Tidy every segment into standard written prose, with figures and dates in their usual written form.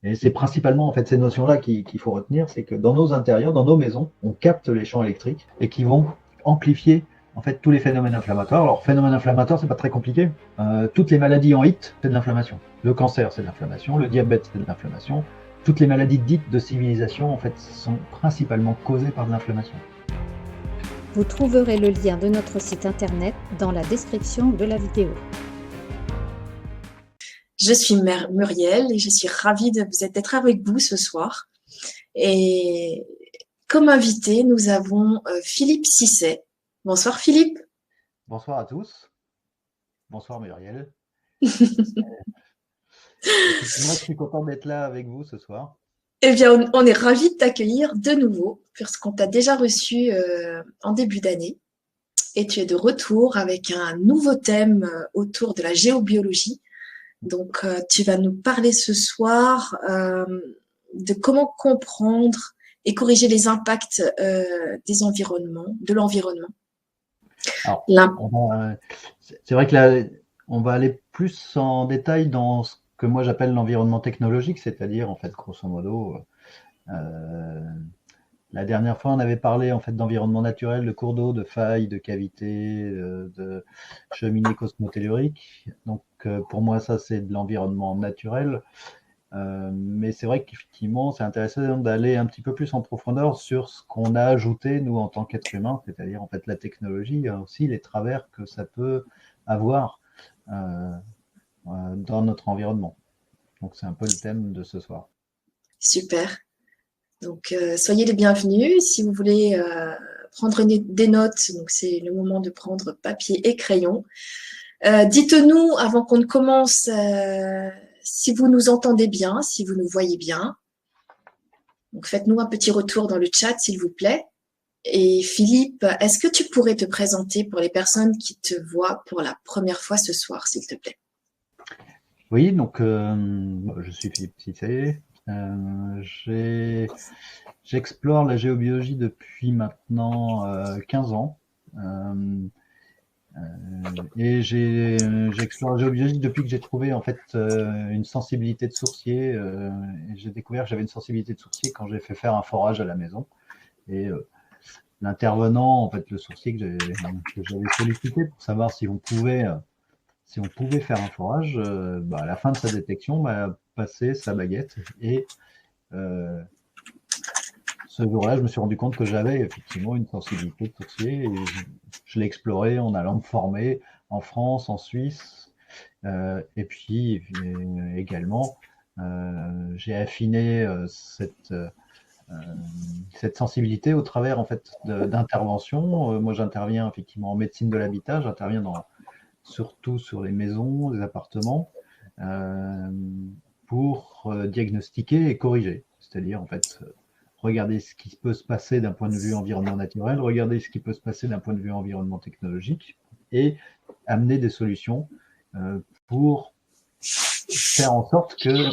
Et c'est principalement en fait ces notions-là qu'il faut retenir, c'est que dans nos intérieurs, dans nos maisons, on capte les champs électriques et qui vont amplifier en fait tous les phénomènes inflammatoires. Alors phénomène inflammatoire, c'est pas très compliqué. Toutes les maladies en HIT, c'est de l'inflammation. Le cancer, c'est de l'inflammation. Le diabète, c'est de l'inflammation. Toutes les maladies dites de civilisation en fait sont principalement causées par de l'inflammation. Vous trouverez le lien de notre site internet dans la description de la vidéo. Je suis Muriel et je suis ravie d'être avec vous ce soir. Et comme invité, nous avons Philippe Cissé. Bonsoir Philippe. Bonsoir à tous. Bonsoir Muriel. Moi, je suis content d'être là avec vous ce soir. Eh bien, on est ravis de t'accueillir de nouveau, puisqu'on t'a déjà reçu en début d'année. Et tu es de retour avec un nouveau thème autour de la géobiologie. Donc, tu vas nous parler ce soir de comment comprendre et corriger les impacts de l'environnement. Alors, c'est vrai que là, on va aller plus en détail dans ce que moi j'appelle l'environnement technologique, c'est-à-dire, en fait, grosso modo, la dernière fois, on avait parlé en fait d'environnement naturel, de cours d'eau, de failles, de cavités, de cheminées cosmotelluriques. Donc, pour moi, ça, c'est de l'environnement naturel. Mais c'est vrai qu'effectivement, c'est intéressant d'aller un petit peu plus en profondeur sur ce qu'on a ajouté, nous, en tant qu'êtres humains, c'est-à-dire en fait la technologie, aussi les travers que ça peut avoir dans notre environnement. Donc, c'est un peu le thème de ce soir. Super. Donc, soyez les bienvenus. Si vous voulez prendre des notes, donc c'est le moment de prendre papier et crayon. Dites-nous, avant qu'on ne commence, si vous nous entendez bien, si vous nous voyez bien. Donc, faites-nous un petit retour dans le chat, s'il vous plaît. Et Philippe, est-ce que tu pourrais te présenter pour les personnes qui te voient pour la première fois ce soir, s'il te plaît? Oui, donc je suis Philippe Cissé. J'explore la géobiologie depuis maintenant 15 ans. Et j'explore la géobiologie depuis que j'ai trouvé en fait une sensibilité de sourcier. Et j'ai découvert que j'avais une sensibilité de sourcier quand j'ai fait faire un forage à la maison. Et l'intervenant, en fait, le sourcier que j'avais sollicité pour savoir si on pouvait faire un forage, à la fin de sa détection, m'a passé sa baguette et ce jour-là, je me suis rendu compte que j'avais effectivement une sensibilité de sourcier et je l'ai exploré en allant me former en France, en Suisse, et puis également j'ai affiné cette sensibilité au travers en fait d'interventions. Moi, j'interviens effectivement en médecine de l'habitat, j'interviens surtout sur les maisons, les appartements, pour diagnostiquer et corriger. C'est-à-dire en fait regarder ce qui peut se passer d'un point de vue environnement naturel, regarder ce qui peut se passer d'un point de vue environnement technologique et amener des solutions pour faire en sorte que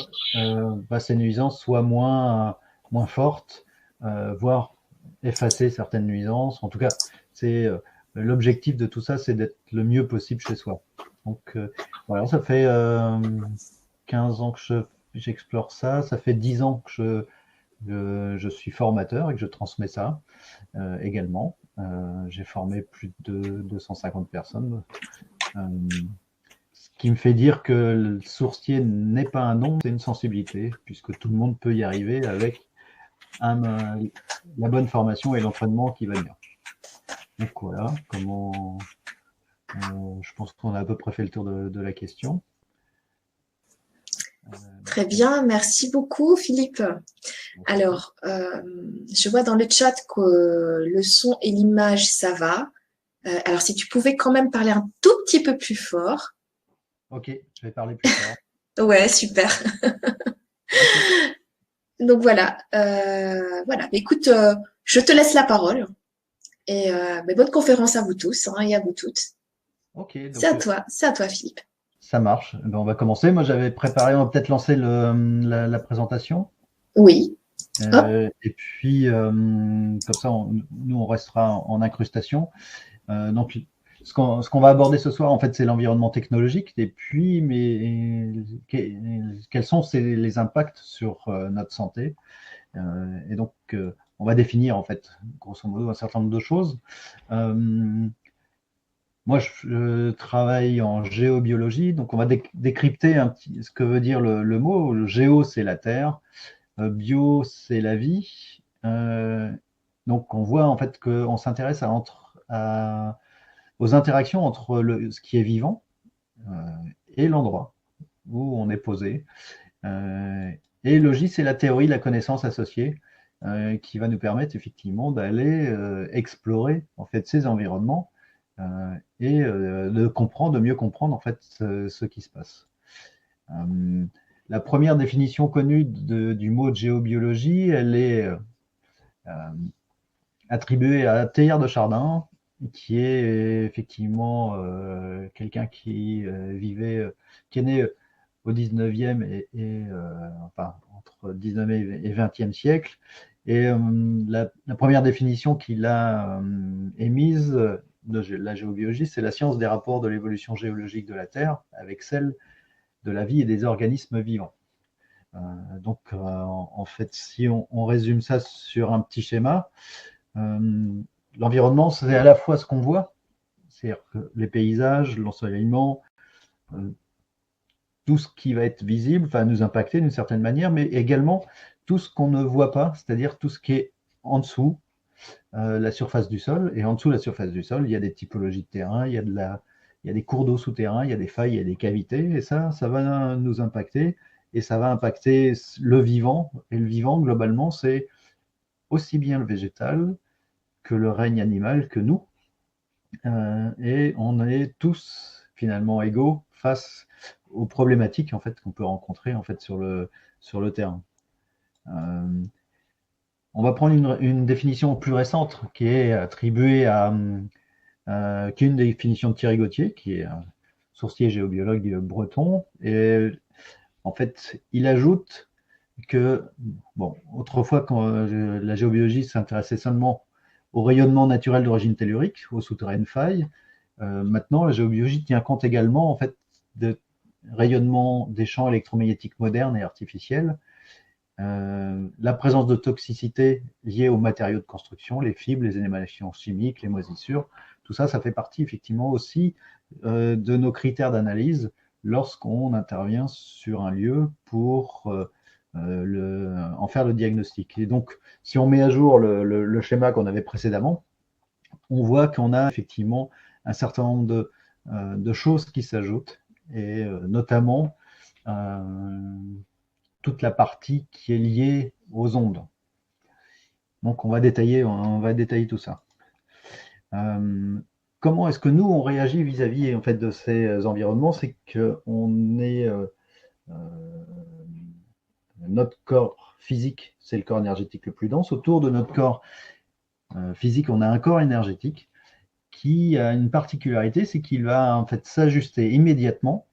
ces nuisances soient moins fortes, voire effacer certaines nuisances. En tout cas, c'est l'objectif de tout ça, c'est d'être le mieux possible chez soi. Donc voilà, ça fait 15 ans que j'explore ça, ça fait 10 ans que je suis formateur et que je transmets ça également. J'ai formé plus de 250 personnes. Ce qui me fait dire que le sourcier n'est pas un nom, c'est une sensibilité, puisque tout le monde peut y arriver avec la bonne formation et l'entraînement qui va bien. Donc voilà, je pense qu'on a à peu près fait le tour de la question. Très bien, merci beaucoup Philippe. Alors, je vois dans le chat que le son et l'image, ça va. Alors, si tu pouvais quand même parler un tout petit peu plus fort. Ok, je vais parler plus fort. Ouais, super. Okay. Donc voilà, voilà. Écoute, je te laisse la parole et bonne conférence à vous tous et à vous toutes. Ok, c'est à toi Philippe. Ça marche. On va commencer. Moi, j'avais préparé, on va peut-être lancer la présentation. Oui. Et puis, comme ça, nous, on restera en incrustation. Donc, ce qu'on va aborder ce soir, en fait, c'est l'environnement technologique. Et puis, mais quels sont les impacts sur notre santé? Et donc, on va définir, en fait, grosso modo, un certain nombre de choses. Moi, je travaille en géobiologie, donc on va décrypter un petit ce que veut dire le mot. Le géo, c'est la terre, bio, c'est la vie. Donc, on voit en fait qu'on s'intéresse aux interactions entre ce qui est vivant euh, et l'endroit où on est posé. Et logis, c'est la théorie, la connaissance associée qui va nous permettre effectivement d'aller explorer en fait ces environnements et de mieux comprendre en fait ce qui se passe. La première définition connue du mot de géobiologie, elle est attribuée à Teilhard de Chardin, qui est effectivement quelqu'un qui qui est né au 19e enfin, entre 19e et 20e siècle. Et la première définition qu'il a émise de la géobiologie, c'est la science des rapports de l'évolution géologique de la Terre avec celle de la vie et des organismes vivants. Donc, en fait, si on résume ça sur un petit schéma, l'environnement, c'est à la fois ce qu'on voit, c'est-à-dire que les paysages, l'ensoleillement, tout ce qui va être visible va nous impacter d'une certaine manière, mais également tout ce qu'on ne voit pas, c'est-à-dire tout ce qui est en dessous la surface du sol. Et en dessous de la surface du sol, il y a des typologies de terrain, il y a des cours d'eau souterrains, il y a des failles, il y a des cavités, et ça va nous impacter, et ça va impacter le vivant. Et le vivant, globalement, c'est aussi bien le végétal que le règne animal, que nous. Et on est tous finalement égaux face aux problématiques en fait qu'on peut rencontrer en fait sur le terrain. On va prendre une définition plus récente qui est attribuée qui est une définition de Thierry Gauthier, qui est un sourcier géobiologue breton. Et en fait, il ajoute que, bon, autrefois, quand la géobiologie s'intéressait seulement au rayonnement naturel d'origine tellurique, aux souterraines failles, maintenant, la géobiologie tient compte également en fait de rayonnement des champs électromagnétiques modernes et artificiels, la présence de toxicité liée aux matériaux de construction, les fibres, les émanations chimiques, les moisissures, tout ça, ça fait partie effectivement aussi de nos critères d'analyse lorsqu'on intervient sur un lieu pour en faire le diagnostic. Et donc, si on met à jour le schéma qu'on avait précédemment, on voit qu'on a effectivement un certain nombre de choses qui s'ajoutent, et notamment toute la partie qui est liée aux ondes. Donc on va détailler tout ça. Comment est-ce que nous on réagit vis-à-vis en fait de ces environnements? C'est que notre corps physique, c'est le corps énergétique le plus dense. Autour de notre corps physique, on a un corps énergétique qui a une particularité, c'est qu'il va en fait s'ajuster immédiatement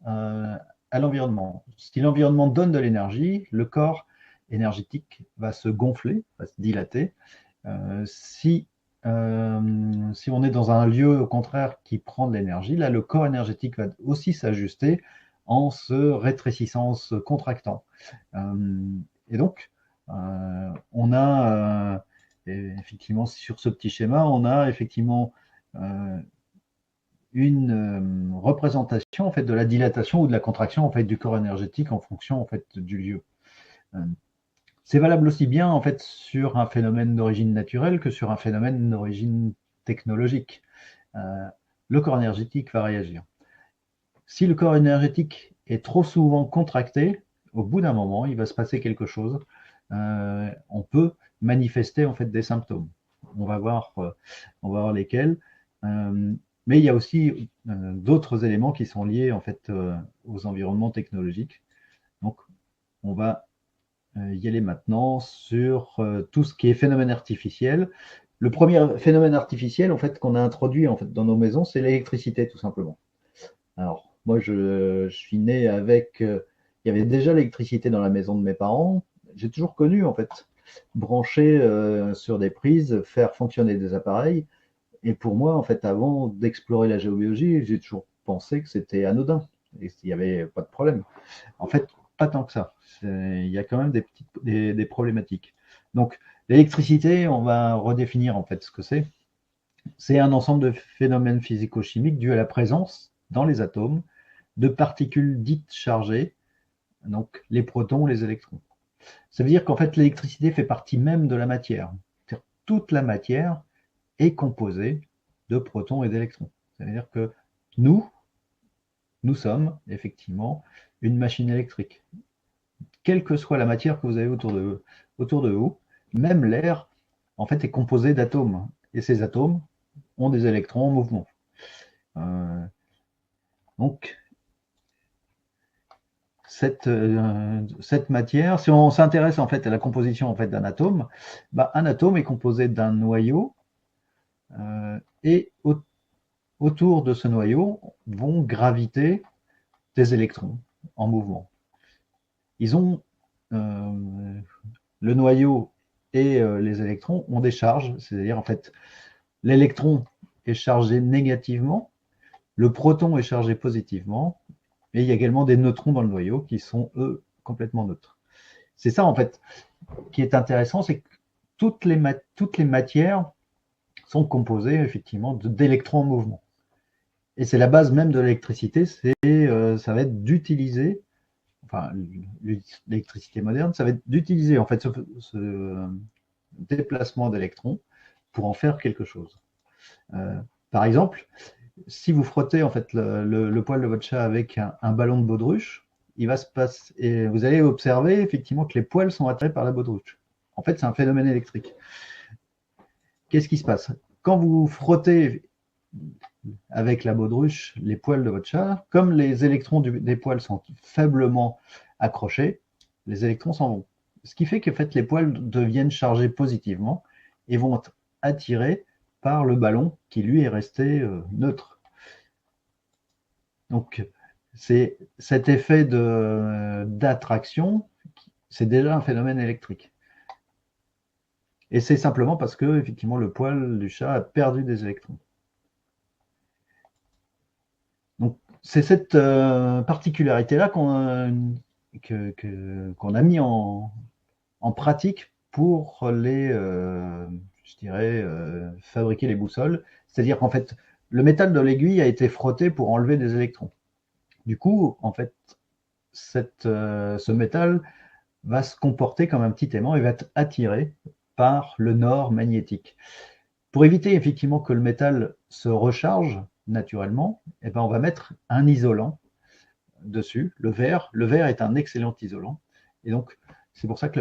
à l'environnement. Si l'environnement donne de l'énergie, le corps énergétique va se gonfler, va se dilater. Si on est dans un lieu, au contraire, qui prend de l'énergie, là, le corps énergétique va aussi s'ajuster en se rétrécissant, en se contractant. Et donc, on a, effectivement, sur ce petit schéma, on a effectivement une représentation en fait de la dilatation ou de la contraction en fait du corps énergétique en fonction en fait du lieu. C'est valable aussi bien en fait sur un phénomène d'origine naturelle que sur un phénomène d'origine technologique. Le corps énergétique va réagir. Si le corps énergétique est trop souvent contracté, au bout d'un moment, il va se passer quelque chose. On peut manifester en fait des symptômes. On va voir lesquels. Mais il y a aussi d'autres éléments qui sont liés en fait aux environnements technologiques. Donc, on va y aller maintenant sur tout ce qui est phénomène artificiel. Le premier phénomène artificiel en fait qu'on a introduit en fait dans nos maisons, c'est l'électricité tout simplement. Alors, moi, je suis né avec. Il y avait déjà l'électricité dans la maison de mes parents. J'ai toujours connu en fait brancher sur des prises, faire fonctionner des appareils. Et pour moi, en fait, avant d'explorer la géobiologie, j'ai toujours pensé que c'était anodin et qu'il n'y avait pas de problème. En fait, pas tant que ça. Il y a quand même des problématiques. Donc, l'électricité, on va redéfinir en fait ce que c'est. C'est un ensemble de phénomènes physico-chimiques dus à la présence, dans les atomes, de particules dites chargées, donc les protons, les électrons. Ça veut dire qu'en fait, l'électricité fait partie même de la matière. Toute la matière est composée de protons et d'électrons. C'est-à-dire que nous, nous sommes effectivement une machine électrique. Quelle que soit la matière que vous avez autour de vous, même l'air, en fait, est composé d'atomes. Et ces atomes ont des électrons en mouvement. Euh, donc, cette matière, si on s'intéresse en fait à la composition en fait d'un atome, bah, un atome est composé d'un noyau et autour de ce noyau vont graviter des électrons en mouvement. Ils ont le noyau et les électrons ont des charges, c'est-à-dire en fait l'électron est chargé négativement, le proton est chargé positivement, et il y a également des neutrons dans le noyau qui sont eux complètement neutres. C'est ça en fait qui est intéressant, c'est que toutes les matières sont composées effectivement d'électrons en mouvement. Et c'est la base même de l'électricité, ça va être d'utiliser, enfin l'électricité moderne, ça va être d'utiliser en fait ce déplacement d'électrons pour en faire quelque chose. Par exemple, si vous frottez en fait le poil de votre chat avec un ballon de baudruche, il va se passer, et vous allez observer effectivement que les poils sont attirés par la baudruche. En fait, c'est un phénomène électrique. Qu'est-ce qui se passe? Quand vous frottez avec la baudruche les poils de votre chat, comme les électrons des poils sont faiblement accrochés, les électrons s'en vont. Ce qui fait que en fait, les poils deviennent chargés positivement et vont être attirés par le ballon qui lui est resté neutre. Donc, c'est cet effet d'attraction, c'est déjà un phénomène électrique. Et c'est simplement parce que effectivement le poil du chat a perdu des électrons. Donc, c'est cette particularité-là qu'on a mis en pratique pour je dirais, fabriquer les boussoles. C'est-à-dire qu'en fait, le métal de l'aiguille a été frotté pour enlever des électrons. Du coup, en fait, ce métal va se comporter comme un petit aimant et va être attiré par le nord magnétique. Pour éviter effectivement que le métal se recharge naturellement, eh ben, on va mettre un isolant dessus, le verre. Le verre est un excellent isolant. Et donc, c'est pour ça que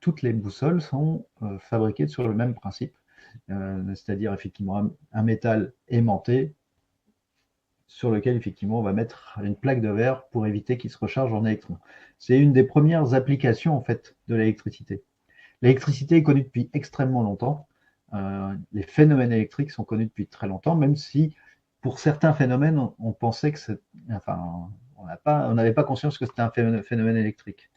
toutes les boussoles sont fabriquées sur le même principe, c'est-à-dire effectivement un métal aimanté sur lequel effectivement on va mettre une plaque de verre pour éviter qu'il se recharge en électrons. C'est une des premières applications en fait de l'électricité. L'électricité est connue depuis extrêmement longtemps. Les phénomènes électriques sont connus depuis très longtemps, même si pour certains phénomènes, on pensait que enfin, on n'avait pas conscience que c'était un phénomène électrique.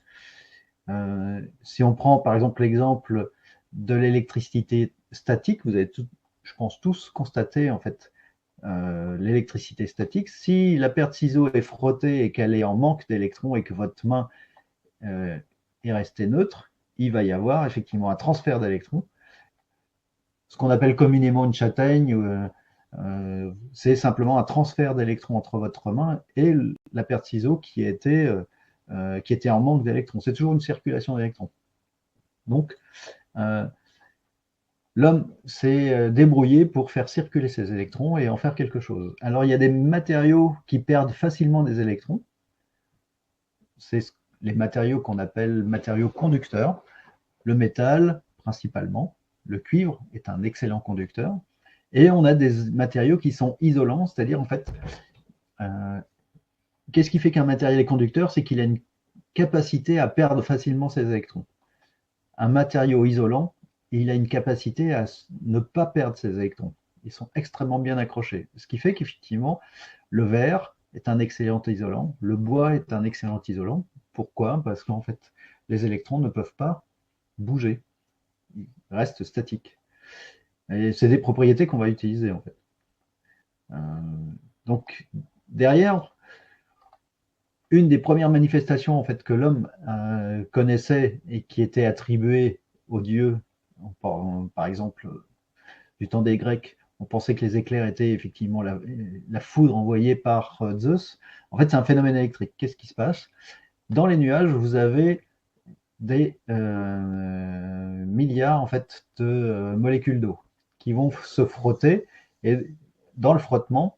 Si on prend par exemple l'exemple de l'électricité statique, vous avez je pense tous constaté en fait l'électricité statique. Si la paire de ciseaux est frottée et qu'elle est en manque d'électrons et que votre main est restée neutre, il va y avoir effectivement un transfert d'électrons. Ce qu'on appelle communément une châtaigne, c'est simplement un transfert d'électrons entre votre main et la paire de ciseaux qui était en manque d'électrons. C'est toujours une circulation d'électrons. Donc, l'homme s'est débrouillé pour faire circuler ces électrons et en faire quelque chose. Alors, il y a des matériaux qui perdent facilement des électrons. C'est les matériaux qu'on appelle matériaux conducteurs. Le métal, principalement. Le cuivre est un excellent conducteur. Et on a des matériaux qui sont isolants, c'est-à-dire en fait, qu'est-ce qui fait qu'un matériel est conducteur? C'est qu'il a une capacité à perdre facilement ses électrons. Un matériau isolant, il a une capacité à ne pas perdre ses électrons. Ils sont extrêmement bien accrochés. Ce qui fait qu'effectivement, le verre est un excellent isolant, le bois est un excellent isolant. Pourquoi? Parce qu'en fait, les électrons ne peuvent pas bouger, ils restent statiques. Et c'est des propriétés qu'on va utiliser en fait. Donc derrière, une des premières manifestations en fait que l'homme connaissait et qui était attribuée aux dieux, par exemple du temps des Grecs, on pensait que les éclairs étaient effectivement la foudre envoyée par Zeus. En fait, c'est un phénomène électrique. Qu'est-ce qui se passe? Dans les nuages, vous avez des milliards en fait de molécules d'eau qui vont se frotter et dans le frottement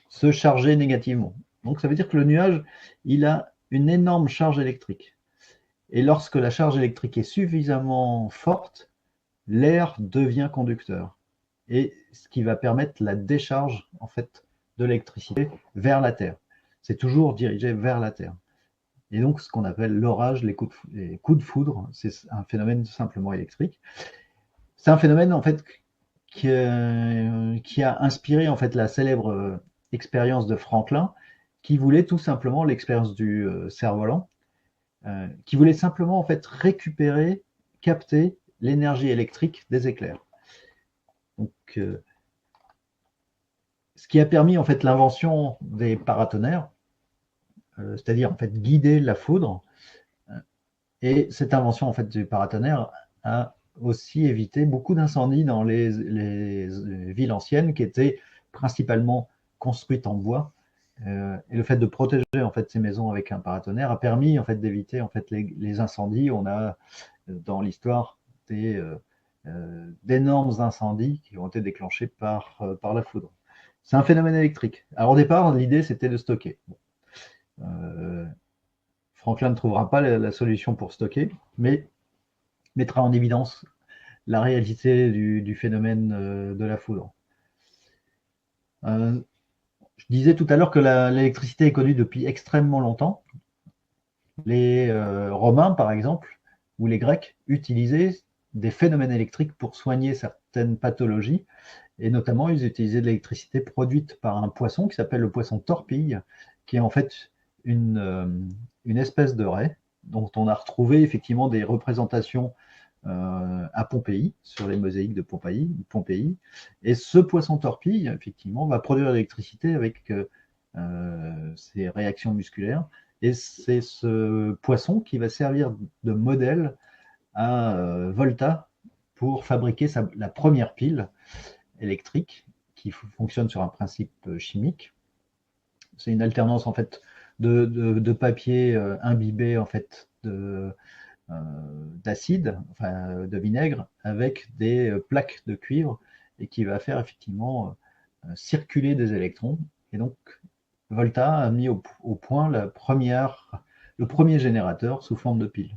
se charger négativement. Donc ça veut dire que le nuage, il a une énorme charge électrique. Et lorsque la charge électrique est suffisamment forte, l'air devient conducteur. Et ce qui va permettre la décharge en fait de l'électricité vers la Terre. C'est toujours dirigé vers la Terre. Et donc ce qu'on appelle l'orage, les coups de foudre, c'est un phénomène simplement électrique. C'est un phénomène en fait qui a inspiré en fait la célèbre expérience de Franklin, qui voulait tout simplement l'expérience du cerf-volant, qui voulait simplement en fait récupérer, capter l'énergie électrique des éclairs. Donc, ce qui a permis en fait l'invention des paratonnerres, c'est-à-dire en fait guider la foudre. Et cette invention en fait du paratonnerre a aussi évité beaucoup d'incendies dans les villes anciennes qui étaient principalement construites en bois. Et le fait de protéger en fait ces maisons avec un paratonnerre a permis en fait d'éviter en fait les incendies. On a dans l'histoire d'énormes incendies qui ont été déclenchés par la foudre. C'est un phénomène électrique. Alors au départ, l'idée c'était de stocker. Franklin ne trouvera pas la solution pour stocker, mais mettra en évidence la réalité du phénomène de la foudre. Je disais tout à l'heure que l'électricité est connue depuis extrêmement longtemps. Les Romains, par exemple, ou les Grecs, utilisaient des phénomènes électriques pour soigner certaines pathologies, et notamment ils utilisaient de l'électricité produite par un poisson qui s'appelle le poisson torpille, qui est en fait une espèce de raie dont on a retrouvé effectivement des représentations à Pompéi, sur les mosaïques de Pompéi. Et ce poisson torpille, effectivement, va produire l'électricité avec ses réactions musculaires. Et c'est ce poisson qui va servir de modèle à Volta pour fabriquer la première pile électrique qui fonctionne sur un principe chimique. C'est une alternance en fait de papier imbibé en fait d'acide, enfin de vinaigre, avec des plaques de cuivre et qui va faire effectivement circuler des électrons. Et donc Volta a mis au point le premier générateur sous forme de pile.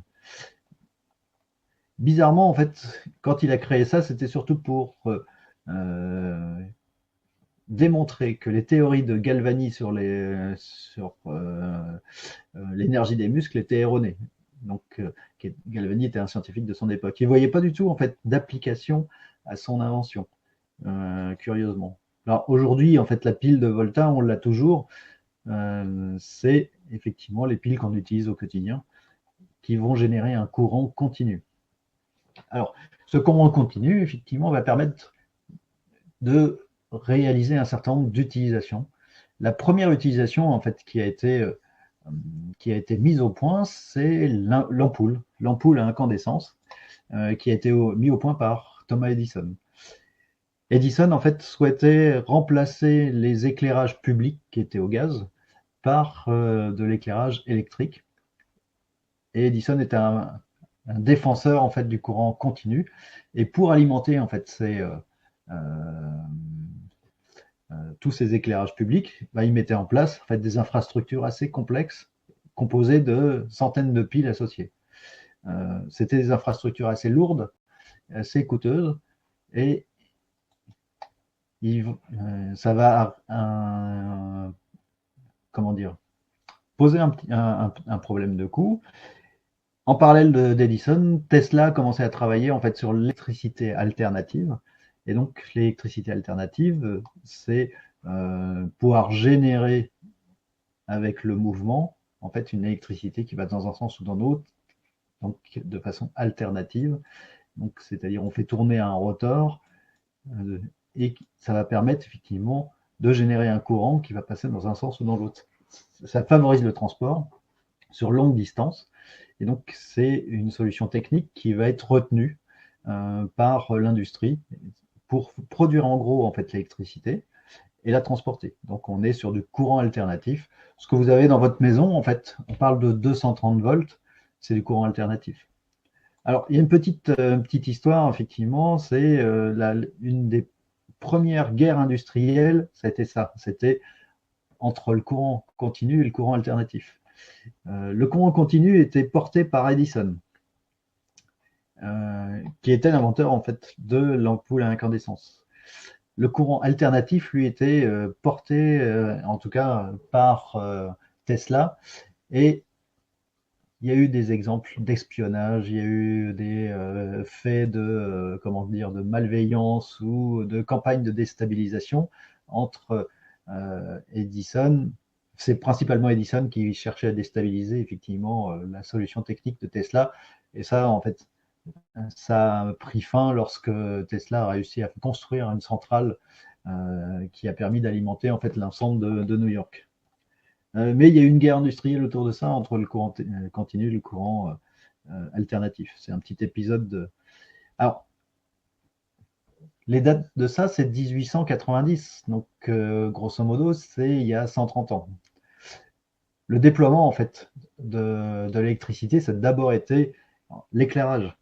Bizarrement, en fait, quand il a créé ça, c'était surtout pour démontrer que les théories de Galvani sur l'énergie des muscles étaient erronées. Donc, Galvani était un scientifique de son époque. Il ne voyait pas du tout en fait d'application à son invention, curieusement. Alors aujourd'hui, en fait, la pile de Volta, on l'a toujours. C'est effectivement les piles qu'on utilise au quotidien qui vont générer un courant continu. Alors, ce courant continu, effectivement, va permettre de réaliser un certain nombre d'utilisations. La première utilisation, en fait, qui a été mise au point, c'est l'ampoule à incandescence, qui a été mis au point par Thomas Edison. Edison, en fait, souhaitait remplacer les éclairages publics qui étaient au gaz par de l'éclairage électrique. Et Edison était un défenseur en fait du courant continu. Et pour alimenter en fait tous ces éclairages publics, il mettait en place en fait des infrastructures assez complexes composées de centaines de piles associées. C'était des infrastructures assez lourdes, assez coûteuses, et ça va comment dire, poser un problème de coût. En parallèle d'Edison, Tesla a commencé à travailler en fait sur l'électricité alternative. Et donc l'électricité alternative, c'est pouvoir générer avec le mouvement en fait une électricité qui va dans un sens ou dans l'autre, donc de façon alternative. Donc c'est-à-dire on fait tourner un rotor et ça va permettre effectivement de générer un courant qui va passer dans un sens ou dans l'autre. Ça favorise le transport sur longue distance, et donc c'est une solution technique qui va être retenue par l'industrie pour produire en gros en fait l'électricité et la transporter. Donc on est sur du courant alternatif. Ce que vous avez dans votre maison, en fait, on parle de 230 volts, c'est du courant alternatif. Alors, il y a une petite histoire, effectivement, c'est une des premières guerres industrielles, ça a été ça, c'était entre le courant continu et le courant alternatif. Le courant continu était porté par Edison, qui était l'inventeur en fait de l'ampoule à incandescence. Le courant alternatif, lui, était porté, en tout cas, par Tesla, et il y a eu des exemples d'espionnage, il y a eu des faits de, comment dire, de malveillance ou de campagnes de déstabilisation entre Edison. C'est principalement Edison qui cherchait à déstabiliser effectivement la solution technique de Tesla. Et ça, en fait, ça a pris fin lorsque Tesla a réussi à construire une centrale qui a permis d'alimenter en fait l'ensemble de New York. Mais il y a eu une guerre industrielle autour de ça entre le courant continu et le courant alternatif. C'est un petit épisode de. Alors, les dates de ça, c'est 1890. Donc, grosso modo, c'est il y a 130 ans. Le déploiement, en fait, de l'électricité, ça a d'abord été l'éclairage.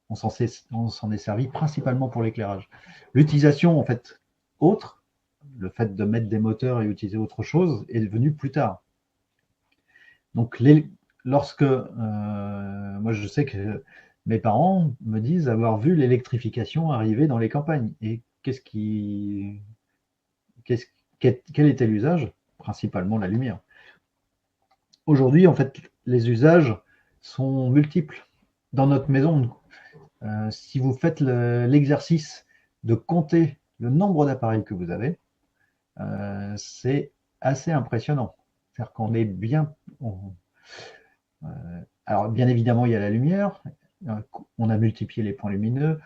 On s'en est servi principalement pour l'éclairage. L'utilisation, en fait, autre, le fait de mettre des moteurs et utiliser autre chose, est venu plus tard. Donc, lorsque moi je sais que mes parents me disent avoir vu l'électrification arriver dans les campagnes. Et quel était l'usage? Principalement la lumière. Aujourd'hui, en fait, les usages sont multiples. Dans notre maison, si vous faites l'exercice de compter le nombre d'appareils que vous avez, c'est assez impressionnant. C'est-à-dire qu'on est bien. Alors, bien évidemment, il y a la lumière. On a multiplié les points lumineux.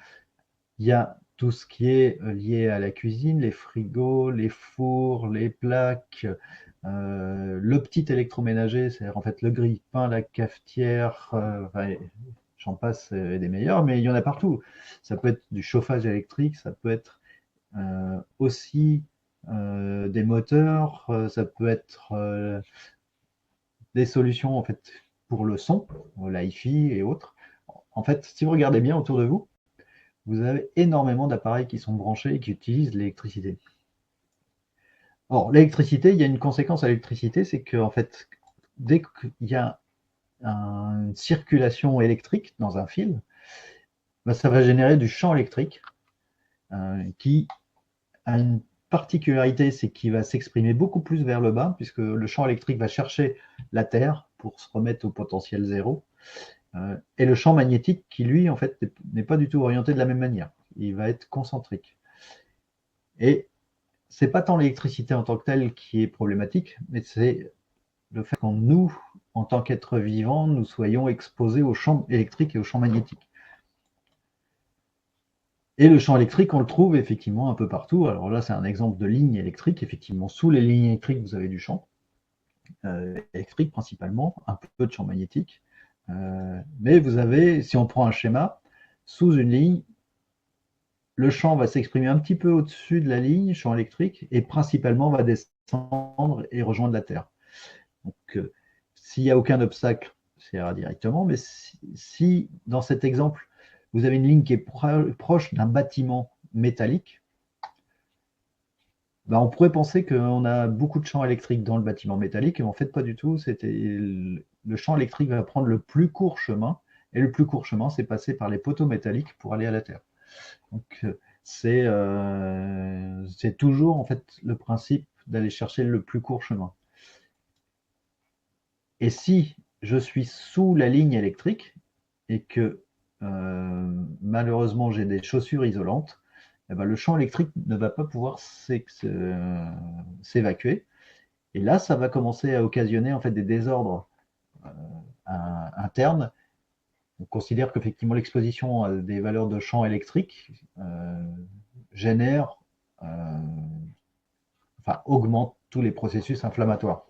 Il y a tout ce qui est lié à la cuisine, les frigos, les fours, les plaques, le petit électroménager, c'est-à-dire en fait le grille-pain, la cafetière, enfin, j'en passe des meilleurs, mais il y en a partout. Ça peut être du chauffage électrique, ça peut être aussi des moteurs, ça peut être des solutions en fait pour le son, l'hi-fi et autres. En fait, si vous regardez bien autour de vous, vous avez énormément d'appareils qui sont branchés et qui utilisent l'électricité. Or, l'électricité, il y a une conséquence à l'électricité, c'est qu'en fait, dès qu'il y a une circulation électrique dans un fil, ben, ça va générer du champ électrique qui a une particularité, c'est qu'il va s'exprimer beaucoup plus vers le bas, puisque le champ électrique va chercher la Terre pour se remettre au potentiel zéro. Et le champ magnétique qui, lui, en fait, n'est pas du tout orienté de la même manière. Il va être concentrique. Et c'est pas tant l'électricité en tant que telle qui est problématique, mais c'est le fait que nous, en tant qu'êtres vivants, nous soyons exposés au champ électrique et au champ magnétique. Et le champ électrique, on le trouve effectivement un peu partout. Alors là, c'est un exemple de ligne électrique. Effectivement, sous les lignes électriques, vous avez du champ électrique principalement, un peu de champ magnétique. Mais vous avez, si on prend un schéma, sous une ligne, le champ va s'exprimer un petit peu au-dessus de la ligne, champ électrique, et principalement va descendre et rejoindre la Terre. Donc, s'il n'y a aucun obstacle, ça ira directement. Mais si, dans cet exemple, vous avez une ligne qui est proche d'un bâtiment métallique, ben on pourrait penser qu'on a beaucoup de champs électriques dans le bâtiment métallique, et en fait, pas du tout. Le champ électrique va prendre le plus court chemin, et le plus court chemin, c'est passer par les poteaux métalliques pour aller à la Terre. Donc, c'est toujours en fait le principe d'aller chercher le plus court chemin. Et si je suis sous la ligne électrique et que malheureusement j'ai des chaussures isolantes, eh ben, le champ électrique ne va pas pouvoir s'évacuer. Et là, ça va commencer à occasionner en fait des désordres internes. On considère qu'effectivement l'exposition à des valeurs de champ électrique génère, augmente tous les processus inflammatoires.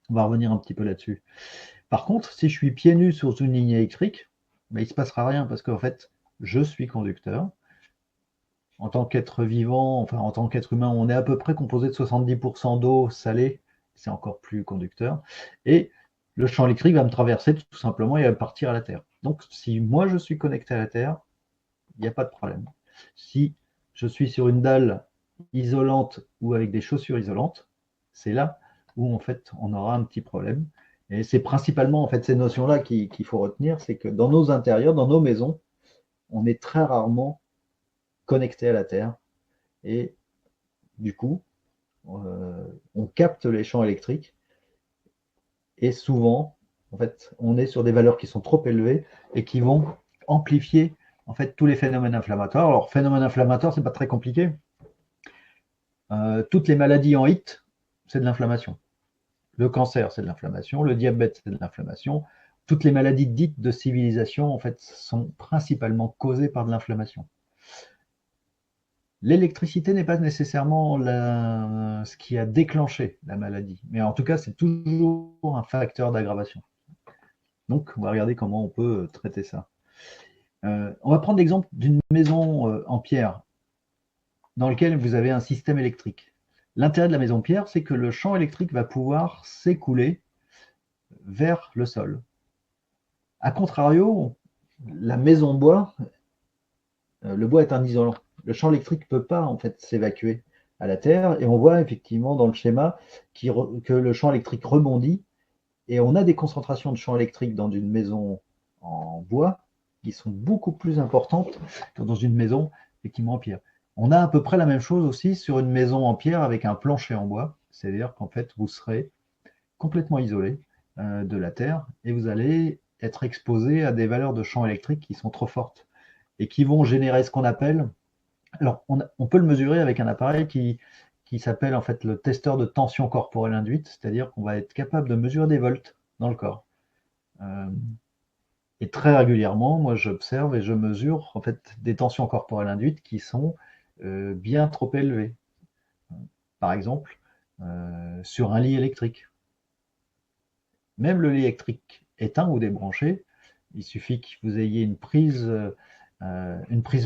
On va revenir un petit peu là-dessus. Par contre, si je suis pieds nus sur une ligne électrique, il ne se passera rien parce qu'en fait, je suis conducteur. En tant qu'être vivant, en tant qu'être humain, on est à peu près composé de 70% d'eau salée, c'est encore plus conducteur. Et le champ électrique va me traverser tout simplement et va partir à la Terre. Donc, si moi je suis connecté à la Terre, il n'y a pas de problème. Si je suis sur une dalle isolante ou avec des chaussures isolantes, c'est là où en fait on aura un petit problème. Et c'est principalement en fait ces notions-là qu'il faut retenir, c'est que dans nos intérieurs, dans nos maisons, on est très rarement connecté à la Terre et du coup, on capte les champs électriques et souvent, en fait, on est sur des valeurs qui sont trop élevées et qui vont amplifier en fait tous les phénomènes inflammatoires. Alors, phénomène inflammatoire, c'est pas très compliqué. Toutes les maladies en HIT, c'est de l'inflammation. Le cancer, c'est de l'inflammation. Le diabète, c'est de l'inflammation. Toutes les maladies dites de civilisation, en fait, sont principalement causées par de l'inflammation. L'électricité n'est pas nécessairement ce qui a déclenché la maladie, mais en tout cas, c'est toujours un facteur d'aggravation. Donc, on va regarder comment on peut traiter ça. On va prendre l'exemple d'une maison en pierre dans laquelle vous avez un système électrique. L'intérêt de la maison pierre, c'est que le champ électrique va pouvoir s'écouler vers le sol. A contrario, la maison bois, le bois est un isolant. Le champ électrique ne peut pas en fait s'évacuer à la terre et on voit effectivement dans le schéma que le champ électrique rebondit et on a des concentrations de champ électrique dans une maison en bois qui sont beaucoup plus importantes que dans une maison effectivement en pierre. On a à peu près la même chose aussi sur une maison en pierre avec un plancher en bois, c'est-à-dire qu'en fait vous serez complètement isolé de la terre et vous allez être exposé à des valeurs de champ électrique qui sont trop fortes et qui vont générer ce qu'on appelle. Alors, on peut le mesurer avec un appareil qui s'appelle en fait le testeur de tension corporelle induite, c'est-à-dire qu'on va être capable de mesurer des volts dans le corps. Et très régulièrement, moi j'observe et je mesure en fait des tensions corporelles induites qui sont bien trop élevées. Par exemple, sur un lit électrique. Même le lit électrique éteint ou débranché, il suffit que vous ayez une prise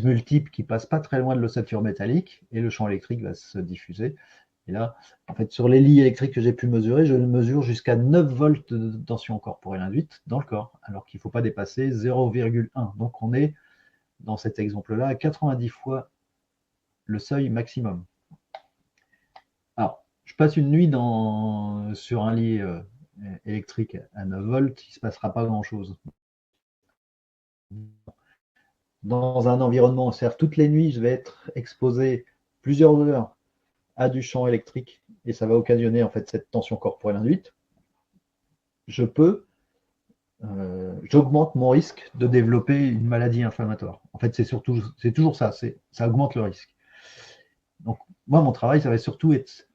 multiple qui passe pas très loin de l'ossature métallique et le champ électrique va se diffuser. Et là, en fait, sur les lits électriques que j'ai pu mesurer, je mesure jusqu'à 9 volts de tension corporelle induite dans le corps, alors qu'il ne faut pas dépasser 0,1. Donc on est, dans cet exemple-là, à 90 fois le seuil maximum. Alors, je passe une nuit sur un lit électrique à 9 volts, il ne se passera pas grand-chose. Dans un environnement, c'est-à-dire toutes les nuits, je vais être exposé plusieurs heures à du champ électrique et ça va occasionner en fait cette tension corporelle induite. J'augmente mon risque de développer une maladie inflammatoire. En fait, c'est toujours ça, ça augmente le risque. Donc, moi, mon travail, ça va surtout être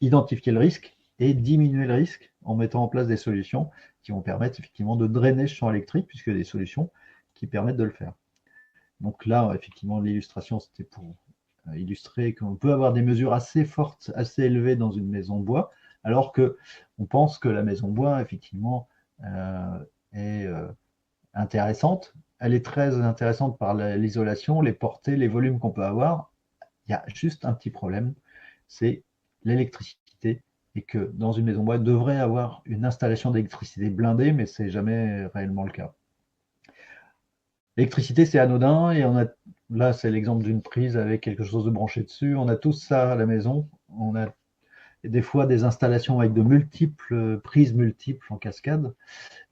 identifier le risque et diminuer le risque en mettant en place des solutions qui vont permettre effectivement de drainer ce champ électrique, puisqu'il y a des solutions qui permettent de le faire. Donc là, effectivement, l'illustration, c'était pour illustrer qu'on peut avoir des mesures assez fortes, assez élevées dans une maison bois, alors qu'on pense que la maison bois, effectivement, est intéressante. Elle est très intéressante par l'isolation, les portées, les volumes qu'on peut avoir. Il y a juste un petit problème, c'est l'électricité, et que dans une maison bois, il devrait avoir une installation d'électricité blindée, mais ce n'est jamais réellement le cas. L'électricité, c'est anodin, et là, c'est l'exemple d'une prise avec quelque chose de branché dessus. On a tous ça à la maison. On a des fois des installations avec de multiples prises multiples en cascade.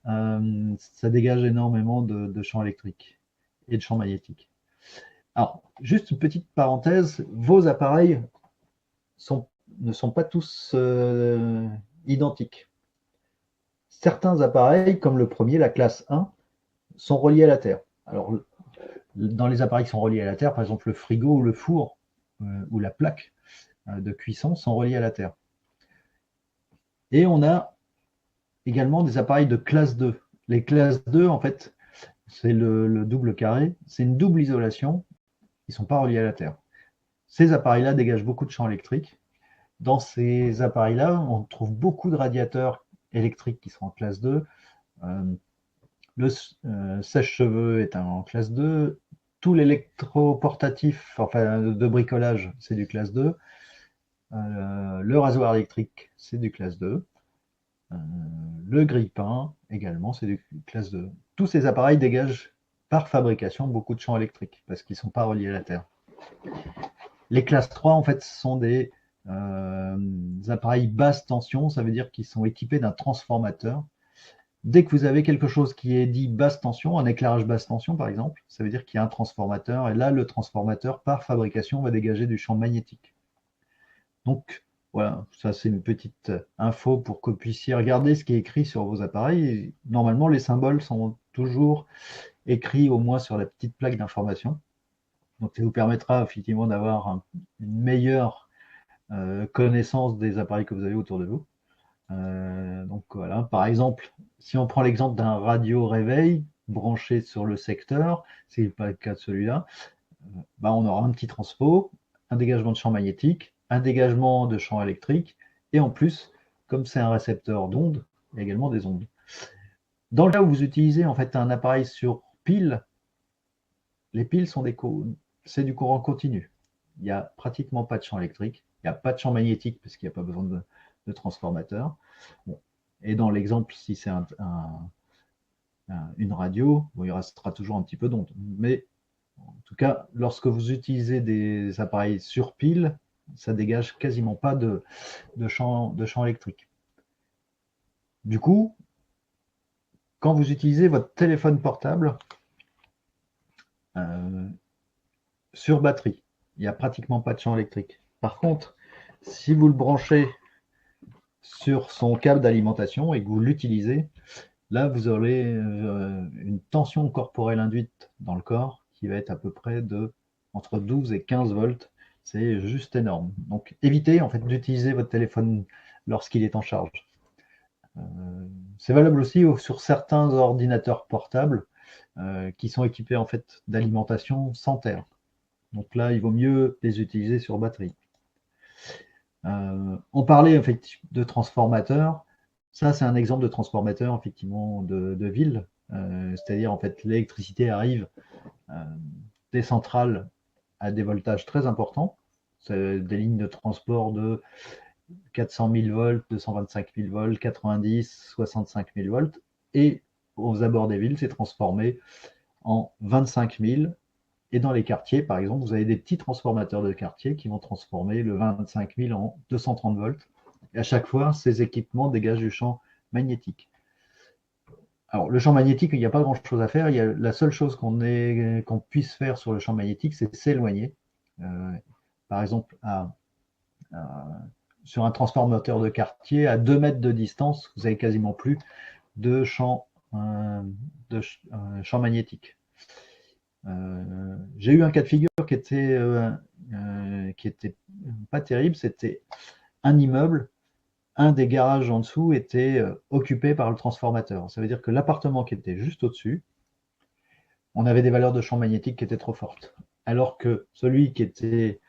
Ça dégage énormément de champs électriques et de champs magnétiques. Alors, juste une petite parenthèse, vos appareils ne sont pas tous identiques. Certains appareils, comme le premier, la classe 1, sont reliés à la Terre. Alors, dans les appareils qui sont reliés à la Terre, par exemple le frigo ou le four ou la plaque de cuisson sont reliés à la Terre. Et on a également des appareils de classe 2. Les classes 2, en fait, c'est le double carré, c'est une double isolation, ils ne sont pas reliés à la Terre. ces appareils-là dégagent beaucoup de champs électriques. Dans ces appareils-là, on trouve beaucoup de radiateurs électriques qui sont en classe 2. Le sèche-cheveux est en classe 2. Tout l'électroportatif, enfin de bricolage, c'est du classe 2. Le rasoir électrique, c'est du classe 2. Le grille-pain, également, c'est du classe 2. Tous ces appareils dégagent par fabrication beaucoup de champs électriques parce qu'ils ne sont pas reliés à la Terre. Les classes 3, en fait, ce sont des appareils basse tension, ça veut dire qu'ils sont équipés d'un transformateur. Dès que vous avez quelque chose qui est dit basse tension, un éclairage basse tension par exemple, ça veut dire qu'il y a un transformateur, et là, le transformateur, par fabrication, va dégager du champ magnétique. Donc, voilà, ça c'est une petite info pour que vous puissiez regarder ce qui est écrit sur vos appareils. Et normalement, les symboles sont toujours écrits au moins sur la petite plaque d'information. Donc, ça vous permettra effectivement d'avoir une meilleure connaissance des appareils que vous avez autour de vous. Donc voilà, par exemple, si on prend l'exemple d'un radio réveil branché sur le secteur, ce n'est pas le cas de celui-là, on aura un petit transfo, un dégagement de champ magnétique, un dégagement de champ électrique, et en plus, comme c'est un récepteur d'ondes, il y a également des ondes. Dans le cas où vous utilisez en fait un appareil sur pile, les piles sont c'est du courant continu. Il n'y a pratiquement pas de champ électrique, il n'y a pas de champ magnétique parce qu'il n'y a pas besoin de transformateur. Bon. Et dans l'exemple, si c'est une radio, il restera toujours un petit peu d'onde. Mais en tout cas, lorsque vous utilisez des appareils sur pile, ça dégage quasiment pas de champ électrique. Du coup, quand vous utilisez votre téléphone portable sur batterie, il n'y a pratiquement pas de champ électrique. Par contre, si vous le branchez sur son câble d'alimentation et que vous l'utilisez, là, vous aurez une tension corporelle induite dans le corps qui va être à peu près entre 12 et 15 volts. C'est juste énorme. Donc, évitez en fait d'utiliser votre téléphone lorsqu'il est en charge. C'est valable aussi sur certains ordinateurs portables qui sont équipés en fait d'alimentation sans terre. Donc là, il vaut mieux les utiliser sur batterie. On parlait en fait de transformateurs. Ça, c'est un exemple de transformateur effectivement de ville. C'est-à-dire en fait l'électricité arrive des centrales à des voltages très importants. C'est des lignes de transport de 400 000 volts, 225 000 volts, 90, 65 000 volts. Et aux abords des villes, c'est transformé en 25 000. Et dans les quartiers, par exemple, vous avez des petits transformateurs de quartier qui vont transformer le 25 000 en 230 volts. Et à chaque fois, ces équipements dégagent du champ magnétique. Alors, le champ magnétique, il n'y a pas grand-chose à faire. La seule chose qu'on puisse faire sur le champ magnétique, c'est s'éloigner. Par exemple, sur un transformateur de quartier, à 2 mètres de distance, vous n'avez quasiment plus de champ magnétique. J'ai eu un cas de figure qui était pas terrible. C'était un immeuble, un des garages en dessous était occupé par le transformateur. Ça veut dire que l'appartement qui était juste au-dessus, on avait des valeurs de champ magnétique qui étaient trop fortes. Alors que celui qui était,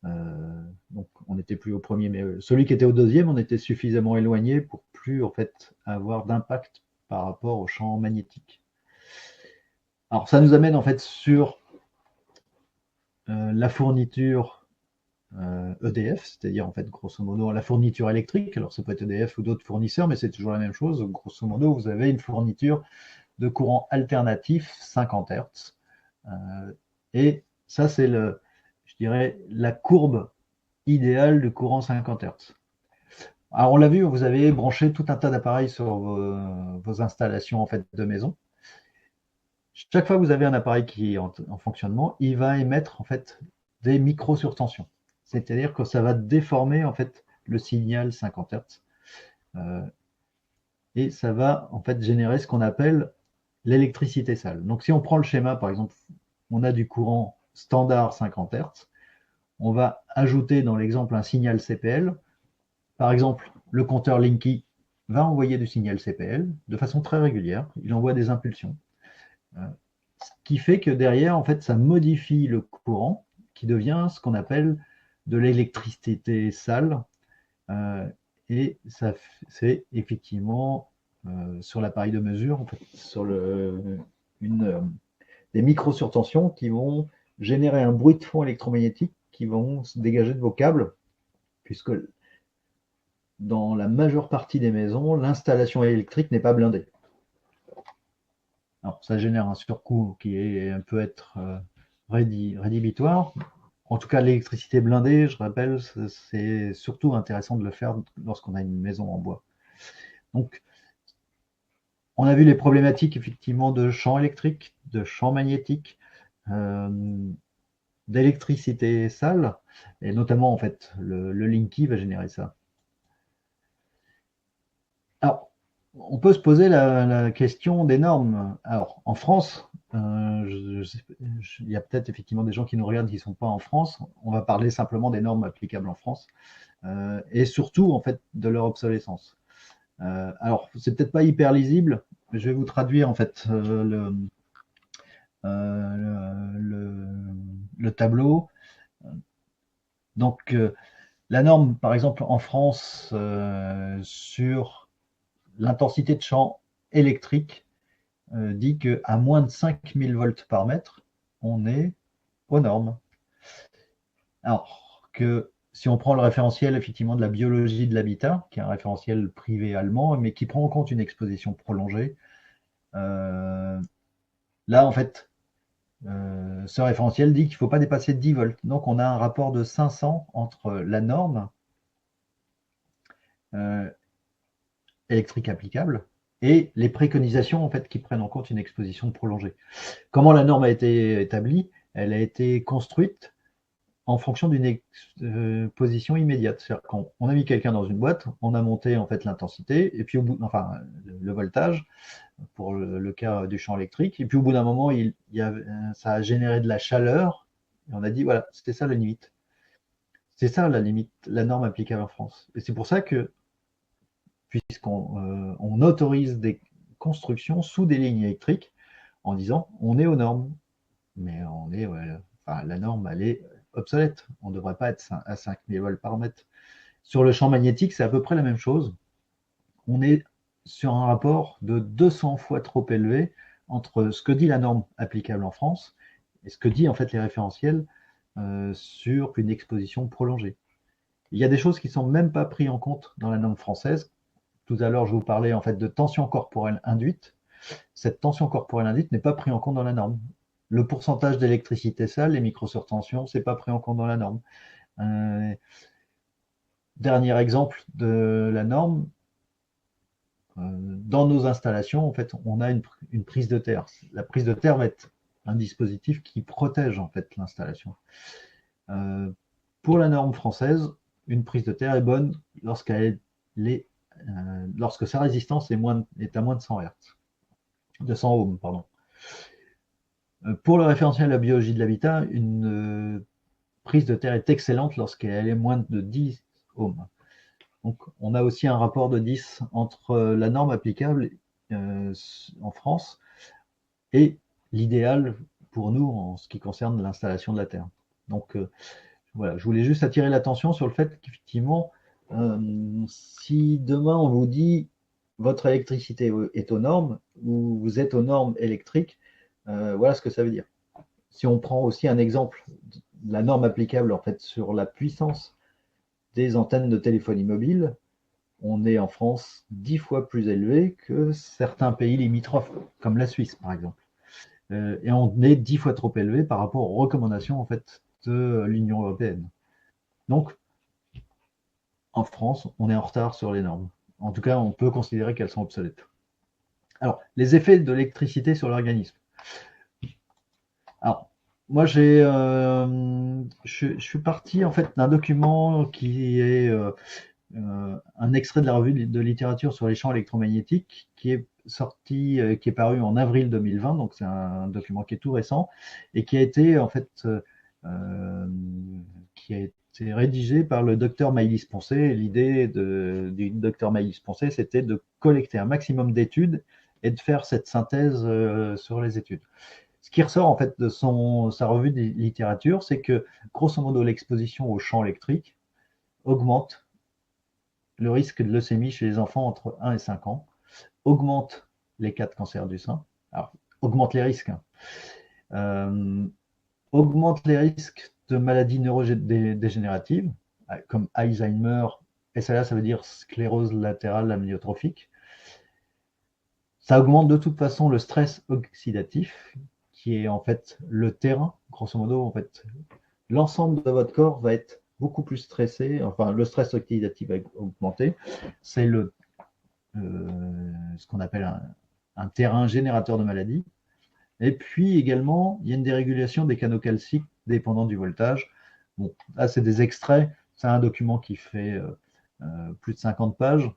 donc on n'était plus au premier, mais celui qui était au deuxième, on était suffisamment éloigné pour plus en fait avoir d'impact par rapport au champ magnétique. Alors ça nous amène en fait sur la fourniture EDF, c'est-à-dire en fait grosso modo la fourniture électrique. Alors ça peut être EDF ou d'autres fournisseurs, mais c'est toujours la même chose. Grosso modo, vous avez une fourniture de courant alternatif 50 Hz. Et ça, c'est je dirais, la courbe idéale du courant 50 Hz. Alors on l'a vu, vous avez branché tout un tas d'appareils sur vos installations en fait de maison. Chaque fois que vous avez un appareil qui est en fonctionnement, il va émettre en fait des micro-surtensions. C'est-à-dire que ça va déformer en fait le signal 50 Hz et ça va en fait générer ce qu'on appelle l'électricité sale. Donc si on prend le schéma, par exemple, on a du courant standard 50 Hz, on va ajouter dans l'exemple un signal CPL. Par exemple, le compteur Linky va envoyer du signal CPL de façon très régulière. Il envoie des impulsions. Ce qui fait que derrière, en fait, ça modifie le courant qui devient ce qu'on appelle de l'électricité sale. Et ça, c'est effectivement sur l'appareil de mesure, en fait, sur des micro-surtensions qui vont générer un bruit de fond électromagnétique qui vont se dégager de vos câbles, puisque dans la majeure partie des maisons, l'installation électrique n'est pas blindée. Alors, ça génère un surcoût qui peut être rédhibitoire. En tout cas, l'électricité blindée, je rappelle, c'est surtout intéressant de le faire lorsqu'on a une maison en bois. Donc, on a vu les problématiques effectivement de champ électrique, de champ magnétique, d'électricité sale, et notamment en fait le Linky va générer ça. Alors, on peut se poser la question des normes. Alors, en France, il y a peut-être effectivement des gens qui nous regardent qui ne sont pas en France. On va parler simplement des normes applicables en France et surtout en fait de leur obsolescence. Alors, c'est peut-être pas hyper lisible, mais je vais vous traduire en fait le tableau. Donc, la norme, par exemple, en France, sur l'intensité de champ électrique, dit qu'à moins de 5000 volts par mètre, on est aux normes. Alors que si on prend le référentiel effectivement de la biologie de l'habitat, qui est un référentiel privé allemand, mais qui prend en compte une exposition prolongée, là en fait, ce référentiel dit qu'il ne faut pas dépasser 10 volts. Donc on a un rapport de 500 entre la norme électrique applicable et les préconisations en fait qui prennent en compte une exposition prolongée. Comment la norme a été établie? Elle a été construite en fonction d'une exposition immédiate. C'est-à-dire qu'on a mis quelqu'un dans une boîte, on a monté en fait l'intensité et puis au bout, enfin le voltage pour le cas du champ électrique, et puis au bout d'un moment, ça a généré de la chaleur et on a dit voilà, c'était ça la limite. C'est ça la limite, la norme applicable en France. Et c'est pour ça que puisqu'on autorise des constructions sous des lignes électriques en disant on est aux normes, mais la norme elle est obsolète, on ne devrait pas être à 5000 volts par mètre. Sur le champ magnétique, c'est à peu près la même chose. On est sur un rapport de 200 fois trop élevé entre ce que dit la norme applicable en France et ce que dit en fait les référentiels sur une exposition prolongée. Il y a des choses qui ne sont même pas prises en compte dans la norme française. Tout à l'heure, je vous parlais en fait de tension corporelle induite. Cette tension corporelle induite n'est pas prise en compte dans la norme. Le pourcentage d'électricité sale, les micro-surtensions, ce n'est pas pris en compte dans la norme. Dernier exemple de la norme, dans nos installations, en fait, on a une prise de terre. La prise de terre va être un dispositif qui protège en fait l'installation. Pour la norme française, une prise de terre est bonne lorsque sa résistance est à moins de 100 Hz, de 100 ohms, pardon. Pour le référentiel à la biologie de l'habitat, une prise de terre est excellente lorsqu'elle est moins de 10 ohms. Donc, on a aussi un rapport de 10 entre la norme applicable en France et l'idéal pour nous en ce qui concerne l'installation de la terre. Donc, voilà, je voulais juste attirer l'attention sur le fait qu'effectivement, si demain on vous dit votre électricité est aux normes ou vous êtes aux normes électriques, voilà ce que ça veut dire. Si on prend aussi un exemple de la norme applicable en fait sur la puissance des antennes de téléphonie mobile, on est en France 10 fois plus élevé que certains pays limitrophes, comme la Suisse par exemple. Et on est 10 fois trop élevé par rapport aux recommandations en fait de l'Union européenne. Donc, en France, on est en retard sur les normes. En tout cas, on peut considérer qu'elles sont obsolètes. Alors, les effets de l'électricité sur l'organisme. Alors, moi, je suis parti en fait d'un document qui est un extrait de la revue de littérature sur les champs électromagnétiques qui est sorti, qui est paru en avril 2020. Donc, c'est un document qui est tout récent et qui a été en fait c'est rédigé par le docteur Maëlys-Poncet. L'idée du docteur Maëlys-Poncet, c'était de collecter un maximum d'études et de faire cette synthèse sur les études. Ce qui ressort en fait de sa revue de littérature, c'est que grosso modo l'exposition au champ électrique augmente le risque de leucémie chez les enfants entre 1 et 5 ans, augmente les cas de cancer du sein, alors augmente les risques, hein. Augmente les risques de maladies neurodégénératives, comme Alzheimer, SLA, ça veut dire sclérose latérale amyotrophique. Ça augmente de toute façon le stress oxydatif, qui est en fait le terrain, grosso modo, en fait, l'ensemble de votre corps va être beaucoup plus stressé, enfin, le stress oxydatif va augmenter. C'est ce qu'on appelle un terrain générateur de maladies. Et puis également, il y a une dérégulation des canaux calciques dépendant du voltage. Bon, là, c'est des extraits. C'est un document qui fait plus de 50 pages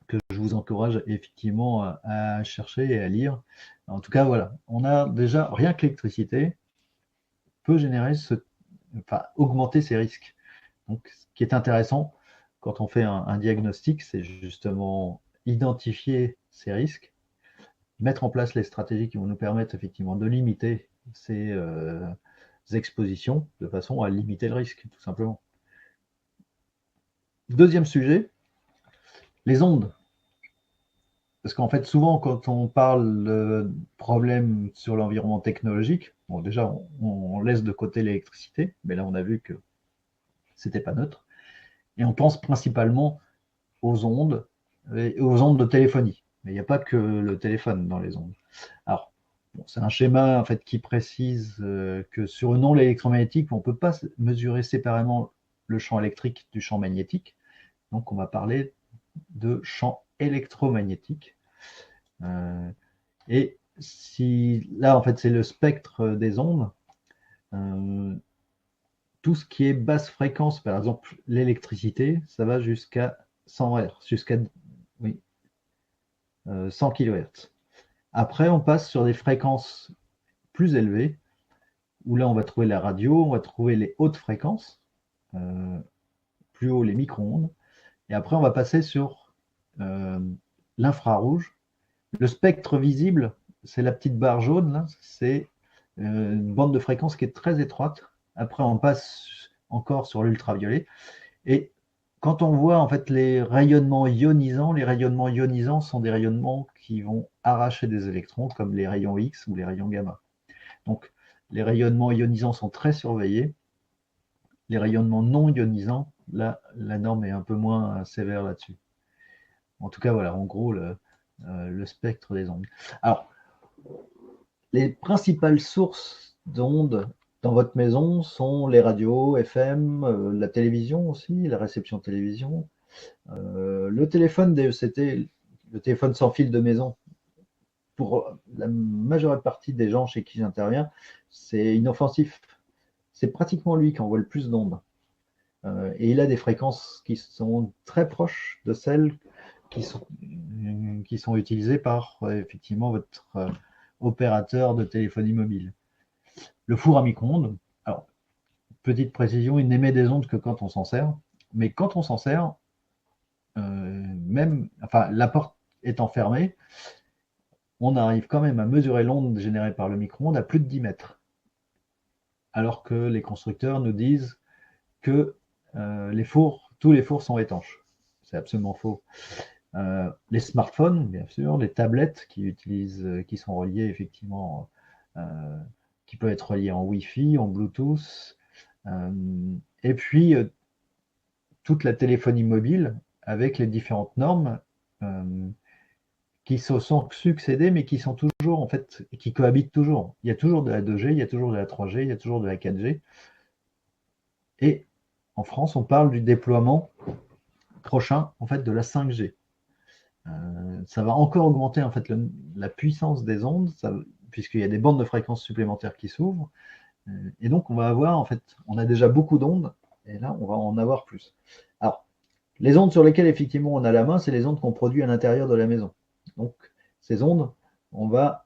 que je vous encourage effectivement à chercher et à lire. En tout cas, voilà, on a déjà, rien que l'électricité peut générer augmenter ces risques. Donc, ce qui est intéressant quand on fait un diagnostic, c'est justement identifier ces risques, mettre en place les stratégies qui vont nous permettre effectivement de limiter ces expositions de façon à limiter le risque, tout simplement. Deuxième sujet, les ondes. Parce qu'en fait, souvent, quand on parle de problèmes sur l'environnement technologique, bon, déjà, on laisse de côté l'électricité, mais là, on a vu que c'était pas neutre. Et on pense principalement aux ondes et aux ondes de téléphonie. Mais il n'y a pas que le téléphone dans les ondes. Alors, bon, c'est un schéma en fait qui précise que sur une onde électromagnétique, on ne peut pas mesurer séparément le champ électrique du champ magnétique. Donc, on va parler de champ électromagnétique. Et si là, en fait, c'est le spectre des ondes. Tout ce qui est basse fréquence, par exemple l'électricité, ça va jusqu'à 100 Hz, jusqu'à 100 kHz. Après, on passe sur des fréquences plus élevées, où là, on va trouver la radio, on va trouver les hautes fréquences, plus haut les micro-ondes, et après, on va passer sur l'infrarouge. Le spectre visible, c'est la petite barre jaune, là, c'est une bande de fréquence qui est très étroite. Après, on passe encore sur l'ultraviolet. Et quand on voit en fait les rayonnements ionisants sont des rayonnements qui vont arracher des électrons, comme les rayons X ou les rayons gamma. Donc, les rayonnements ionisants sont très surveillés. Les rayonnements non ionisants, là, la norme est un peu moins sévère là-dessus. En tout cas, voilà, en gros, le spectre des ondes. Alors, les principales sources d'ondes dans votre maison sont les radios, FM, la télévision aussi, la réception télévision. Le téléphone DECT, le téléphone sans fil de maison, pour la majeure partie des gens chez qui j'interviens, c'est inoffensif. C'est pratiquement lui qui envoie le plus d'ondes. Et il a des fréquences qui sont très proches de celles qui sont utilisées par effectivement votre opérateur de téléphonie mobile. Le four à micro-ondes, alors, petite précision, il n'émet des ondes que quand on s'en sert, mais quand on s'en sert, la porte étant fermée, on arrive quand même à mesurer l'onde générée par le micro-ondes à plus de 10 mètres. Alors que les constructeurs nous disent que tous les fours sont étanches. C'est absolument faux. Les smartphones, bien sûr, les tablettes qui sont reliées effectivement, qui peuvent être reliées en Wi-Fi, en Bluetooth, et puis toute la téléphonie mobile avec les différentes normes qui se sont succédées, mais qui sont toujours, en fait, qui cohabitent toujours. Il y a toujours de la 2G, il y a toujours de la 3G, il y a toujours de la 4G. Et en France, on parle du déploiement prochain, en fait, de la 5G. Ça va encore augmenter, en fait, la puissance des ondes, puisqu'il y a des bandes de fréquences supplémentaires qui s'ouvrent. Et donc, on va avoir, en fait, on a déjà beaucoup d'ondes, et là, on va en avoir plus. Alors, les ondes sur lesquelles, effectivement, on a la main, c'est les ondes qu'on produit à l'intérieur de la maison. Donc, ces ondes, on va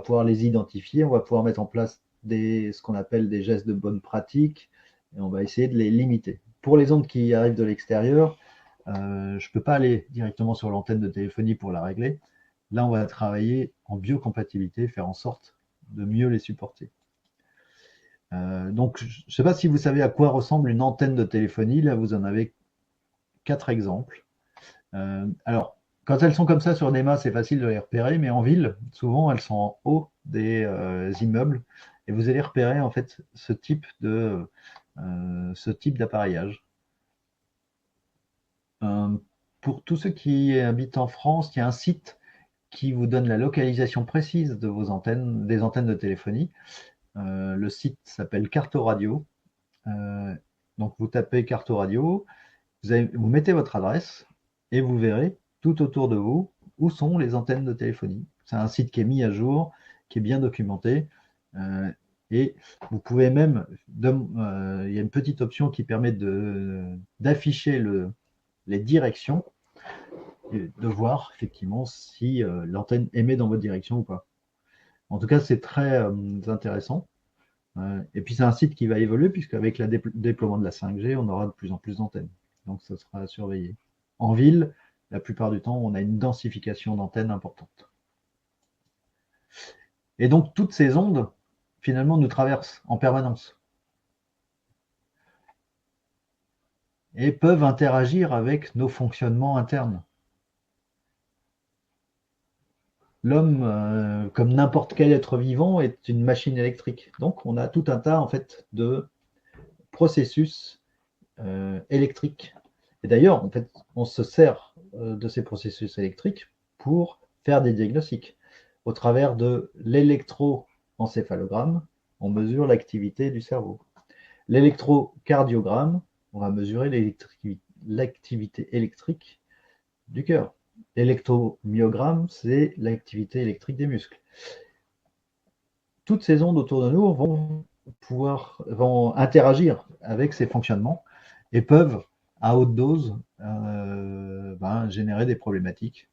pouvoir les identifier, on va pouvoir mettre en place ce qu'on appelle des gestes de bonne pratique, et on va essayer de les limiter. Pour les ondes qui arrivent de l'extérieur, je ne peux pas aller directement sur l'antenne de téléphonie pour la régler. Là, on va travailler en biocompatibilité, faire en sorte mieux les supporter. Donc, je ne sais pas si vous savez à quoi ressemble une antenne de téléphonie. Là, vous en avez 4 exemples. Alors, quand elles sont comme ça sur des mâts, c'est facile de les repérer, mais en ville, souvent, elles sont en haut des immeubles, et vous allez repérer en fait ce type d'appareillage. Pour tous ceux qui habitent en France, il y a un site qui vous donne la localisation précise de vos antennes, des antennes de téléphonie. Le site s'appelle Carto Radio. Donc vous tapez Carto Radio, vous mettez votre adresse et vous verrez tout autour de vous où sont les antennes de téléphonie. C'est un site qui est mis à jour, qui est bien documenté. Et vous pouvez même, il y a une petite option qui permet d'afficher les directions et de voir effectivement si l'antenne émet dans votre direction ou pas. En tout cas, c'est très intéressant. Et puis c'est un site qui va évoluer puisqu'avec le déploiement de la 5G, on aura de plus en plus d'antennes. Donc ça sera à surveiller. En ville, la plupart du temps, on a une densification d'antennes importante. Et donc toutes ces ondes, finalement, nous traversent en permanence. Et peuvent interagir avec nos fonctionnements internes. L'homme, comme n'importe quel être vivant, est une machine électrique. Donc, on a tout un tas en fait de processus électriques. Et d'ailleurs, en fait, on se sert de ces processus électriques pour faire des diagnostics. Au travers de l'électroencéphalogramme, on mesure l'activité du cerveau. L'électrocardiogramme, on va mesurer l'activité électrique du cœur. L'électromyogramme, c'est l'activité électrique des muscles. Toutes ces ondes autour de nous vont interagir avec ces fonctionnements et peuvent, à haute dose, générer des problématiques.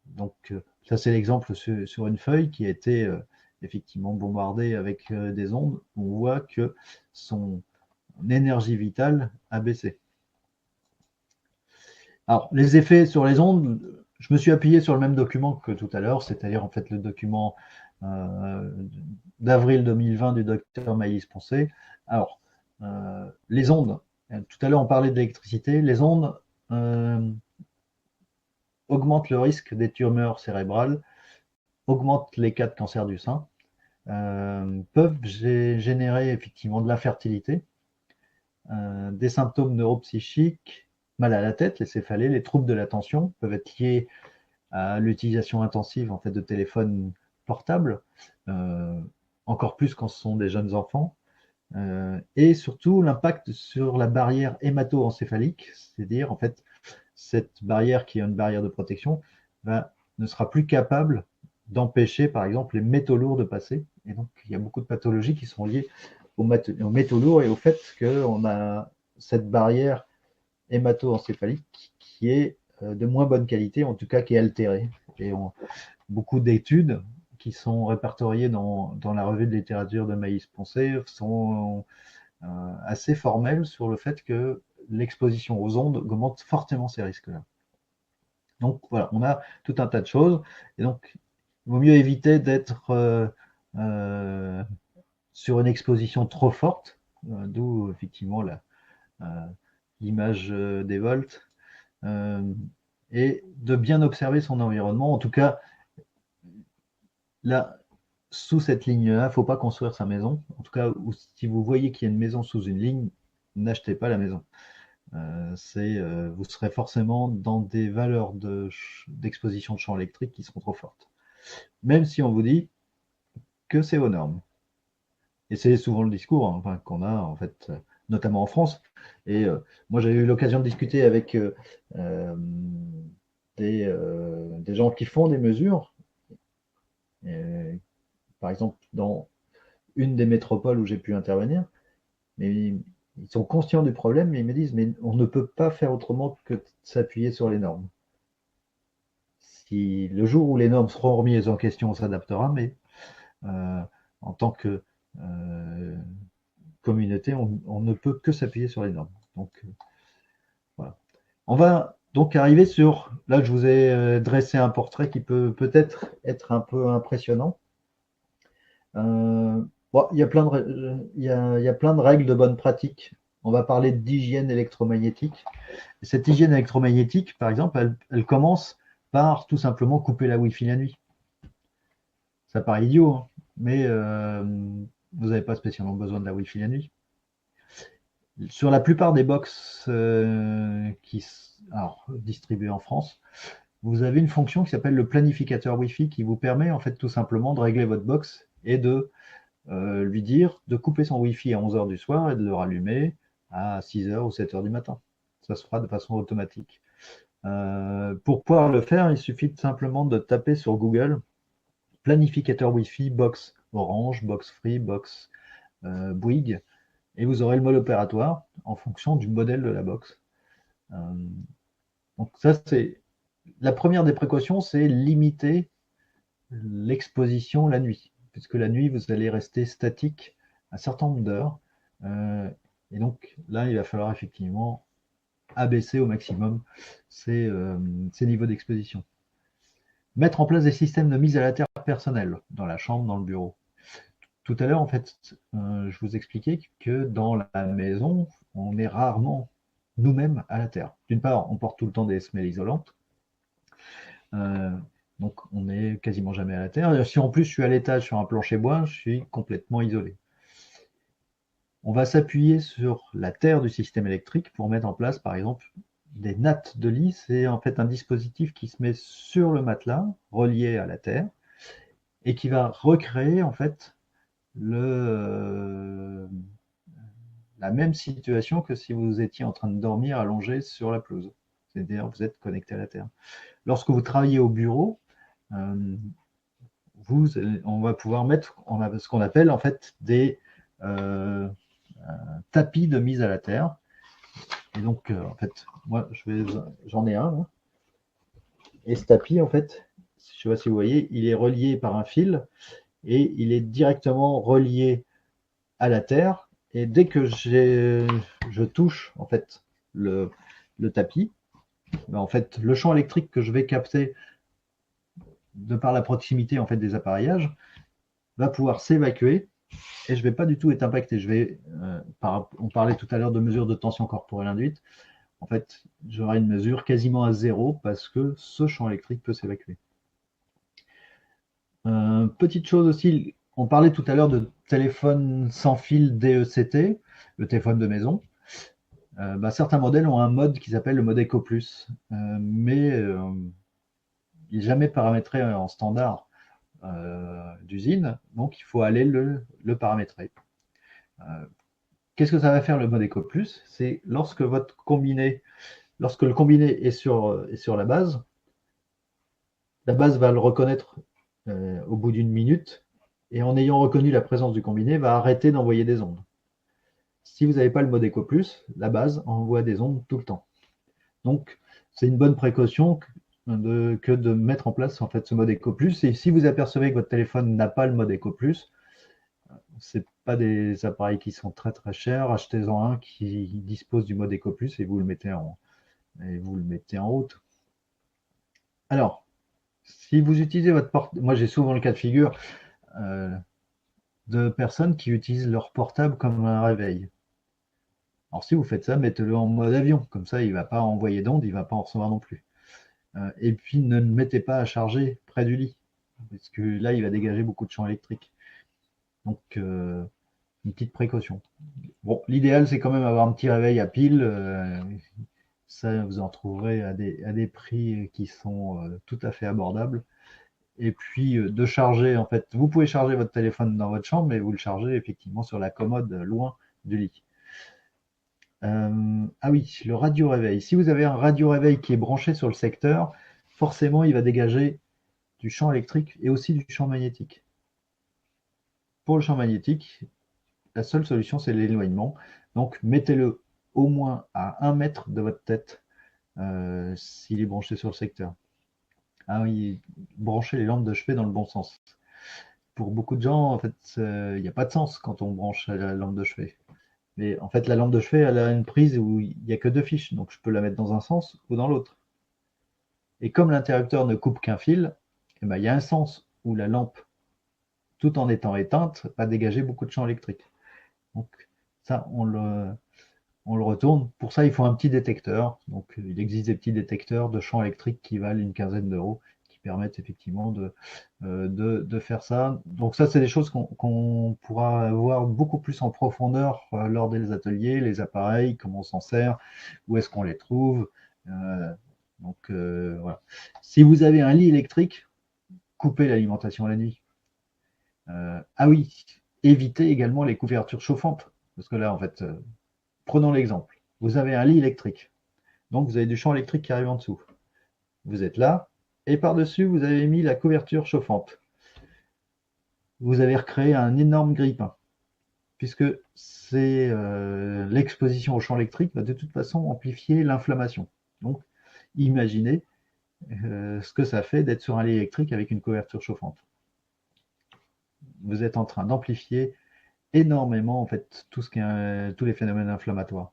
Donc, ça, c'est l'exemple sur une feuille qui a été effectivement bombardée avec des ondes. On voit que son énergie vitale a baissé. Alors, les effets sur les ondes, je me suis appuyé sur le même document que tout à l'heure, c'est-à-dire en fait le document d'avril 2020 du docteur Maïs-Poncet. Alors, les ondes, tout à l'heure on parlait de l'électricité, les ondes augmentent le risque des tumeurs cérébrales, augmentent les cas de cancer du sein, peuvent générer effectivement de l'infertilité, des symptômes neuropsychiques, mal à la tête, les céphalées, les troubles de l'attention peuvent être liés à l'utilisation intensive en fait, de téléphones portables, encore plus quand ce sont des jeunes enfants, et surtout l'impact sur la barrière hémato-encéphalique, c'est-à-dire en fait cette barrière qui est une barrière de protection ne sera plus capable d'empêcher par exemple les métaux lourds de passer. Et donc il y a beaucoup de pathologies qui sont liées aux métaux lourds et au fait qu'on a cette barrière hémato-encéphalique qui est de moins bonne qualité, en tout cas qui est altérée. Et beaucoup d'études qui sont répertoriées dans la revue de littérature de Maïs-Poncet sont assez formelles sur le fait que l'exposition aux ondes augmente fortement ces risques-là. Donc voilà, on a tout un tas de choses. Et donc, il vaut mieux éviter d'être sur une exposition trop forte, d'où effectivement l'image des volts, et de bien observer son environnement. En tout cas, là, sous cette ligne-là, il ne faut pas construire sa maison. En tout cas, si vous voyez qu'il y a une maison sous une ligne, n'achetez pas la maison. Vous serez forcément dans des valeurs d'exposition de champ électrique qui seront trop fortes. Même si on vous dit que c'est aux normes. Et c'est souvent le discours qu'on a, en fait, notamment en France. Et moi, j'ai eu l'occasion de discuter avec des gens qui font des mesures. Par exemple, dans une des métropoles où j'ai pu intervenir, mais ils sont conscients du problème, mais ils me disent, mais on ne peut pas faire autrement que de s'appuyer sur les normes. Si le jour où les normes seront remises en question, on s'adaptera, mais en tant que communauté, on ne peut que s'appuyer sur les normes. Donc, voilà. On va donc arriver sur, là je vous ai dressé un portrait qui peut peut-être être un peu impressionnant. Bon, il y a plein il y a plein de règles de bonne pratique. On va parler d'hygiène électromagnétique. Et cette hygiène électromagnétique, par exemple, elle commence par tout simplement couper la Wi-Fi la nuit. Ça paraît idiot, hein, mais vous n'avez pas spécialement besoin de la Wi-Fi la nuit. Sur la plupart des box distribuées en France, vous avez une fonction qui s'appelle le planificateur Wi-Fi qui vous permet en fait tout simplement de régler votre box et de lui dire de couper son Wi-Fi à 11h du soir et de le rallumer à 6h ou 7h du matin. Ça se fera de façon automatique. Pour pouvoir le faire, il suffit simplement de taper sur Google planificateur Wi-Fi box Orange, box Free, box Bouygues, et vous aurez le mode opératoire en fonction du modèle de la box. Donc ça, c'est la première des précautions, c'est limiter l'exposition la nuit, puisque la nuit, vous allez rester statique un certain nombre d'heures. Et donc là, il va falloir effectivement abaisser au maximum ces niveaux d'exposition. Mettre en place des systèmes de mise à la terre personnelle dans la chambre, dans le bureau. Tout à l'heure, en fait, je vous expliquais que dans la maison, on est rarement nous-mêmes à la terre. D'une part, on porte tout le temps des semelles isolantes. Donc, on n'est quasiment jamais à la terre. Et si en plus je suis à l'étage sur un plancher bois, je suis complètement isolé. On va s'appuyer sur la terre du système électrique pour mettre en place, par exemple, des nattes de lit. C'est en fait un dispositif qui se met sur le matelas, relié à la terre, et qui va recréer en fait la même situation que si vous étiez en train de dormir allongé sur la pelouse. C'est-à-dire vous êtes connecté à la terre. Lorsque vous travaillez au bureau, on va pouvoir mettre ce qu'on appelle en fait des tapis de mise à la terre. Et donc, en fait, moi, j'en ai un. Là. Et ce tapis, en fait, je ne sais pas si vous voyez, il est relié par un fil et il est directement relié à la terre. Et dès que je touche en fait le tapis, ben, en fait, le champ électrique que je vais capter de par la proximité en fait des appareillages va pouvoir s'évacuer et je ne vais pas du tout être impacté. On parlait tout à l'heure de mesure de tension corporelle induite. En fait, j'aurai une mesure quasiment à zéro parce que ce champ électrique peut s'évacuer. Petite chose aussi, on parlait tout à l'heure de téléphone sans fil DECT, le téléphone de maison. Certains modèles ont un mode qui s'appelle le mode Eco Plus, mais il n'est jamais paramétré en standard d'usine, donc il faut aller le paramétrer. Qu'est-ce que ça va faire le mode Eco Plus? C'est lorsque le combiné est sur la base va le reconnaître au bout d'une minute, et en ayant reconnu la présence du combiné, va arrêter d'envoyer des ondes. Si vous n'avez pas le mode Eco Plus, la base envoie des ondes tout le temps. Donc, c'est une bonne précaution que de mettre en place en fait ce mode Eco Plus. Et si vous apercevez que votre téléphone n'a pas le mode Eco Plus, c'est pas des appareils qui sont très très chers. Achetez-en un qui dispose du mode Eco Plus et vous le mettez en route. Alors, si vous utilisez votre portable, moi j'ai souvent le cas de figure de personnes qui utilisent leur portable comme un réveil. Alors si vous faites ça, mettez-le en mode avion, comme ça il ne va pas envoyer d'ondes, il ne va pas en recevoir non plus. Et puis ne le mettez pas à charger près du lit, parce que là il va dégager beaucoup de champs électriques. Donc une petite précaution. Bon, l'idéal c'est quand même avoir un petit réveil à pile. Ça vous en trouverez à des prix qui sont tout à fait abordables. Et puis de charger, en fait, vous pouvez charger votre téléphone dans votre chambre, mais vous le chargez effectivement sur la commode loin du lit. Ah oui, le radio-réveil. Si vous avez un radio-réveil qui est branché sur le secteur, forcément, il va dégager du champ électrique et aussi du champ magnétique. Pour le champ magnétique, la seule solution, c'est l'éloignement. Donc, mettez-le au moins à 1 mètre de votre tête s'il est branché sur le secteur. Ah oui, brancher les lampes de chevet dans le bon sens. Pour beaucoup de gens, en fait, il n'y a pas de sens quand on branche la lampe de chevet. Mais en fait, la lampe de chevet, elle a une prise où il n'y a que 2 fiches, donc je peux la mettre dans un sens ou dans l'autre. Et comme l'interrupteur ne coupe qu'un fil, eh ben, il y a un sens où la lampe tout en étant éteinte, va dégager beaucoup de champs électriques. Donc ça, on le retourne. Pour ça, il faut un petit détecteur. Donc il existe des petits détecteurs de champs électriques qui valent une quinzaine d'euros, qui permettent effectivement de faire ça. Donc ça, c'est des choses qu'on pourra voir beaucoup plus en profondeur lors des ateliers, les appareils, comment on s'en sert, où est-ce qu'on les trouve. Voilà. Si vous avez un lit électrique, coupez l'alimentation la nuit. Ah oui, évitez également les couvertures chauffantes. Parce que là, en fait, prenons l'exemple. Vous avez un lit électrique. Donc, vous avez du champ électrique qui arrive en dessous. Vous êtes là, et par-dessus, vous avez mis la couverture chauffante. Vous avez recréé un énorme grille-pain, puisque c'est l'exposition au champ électrique va de toute façon amplifier l'inflammation. Donc, imaginez ce que ça fait d'être sur un lit électrique avec une couverture chauffante. Vous êtes en train d'amplifier énormément en fait tous les phénomènes inflammatoires.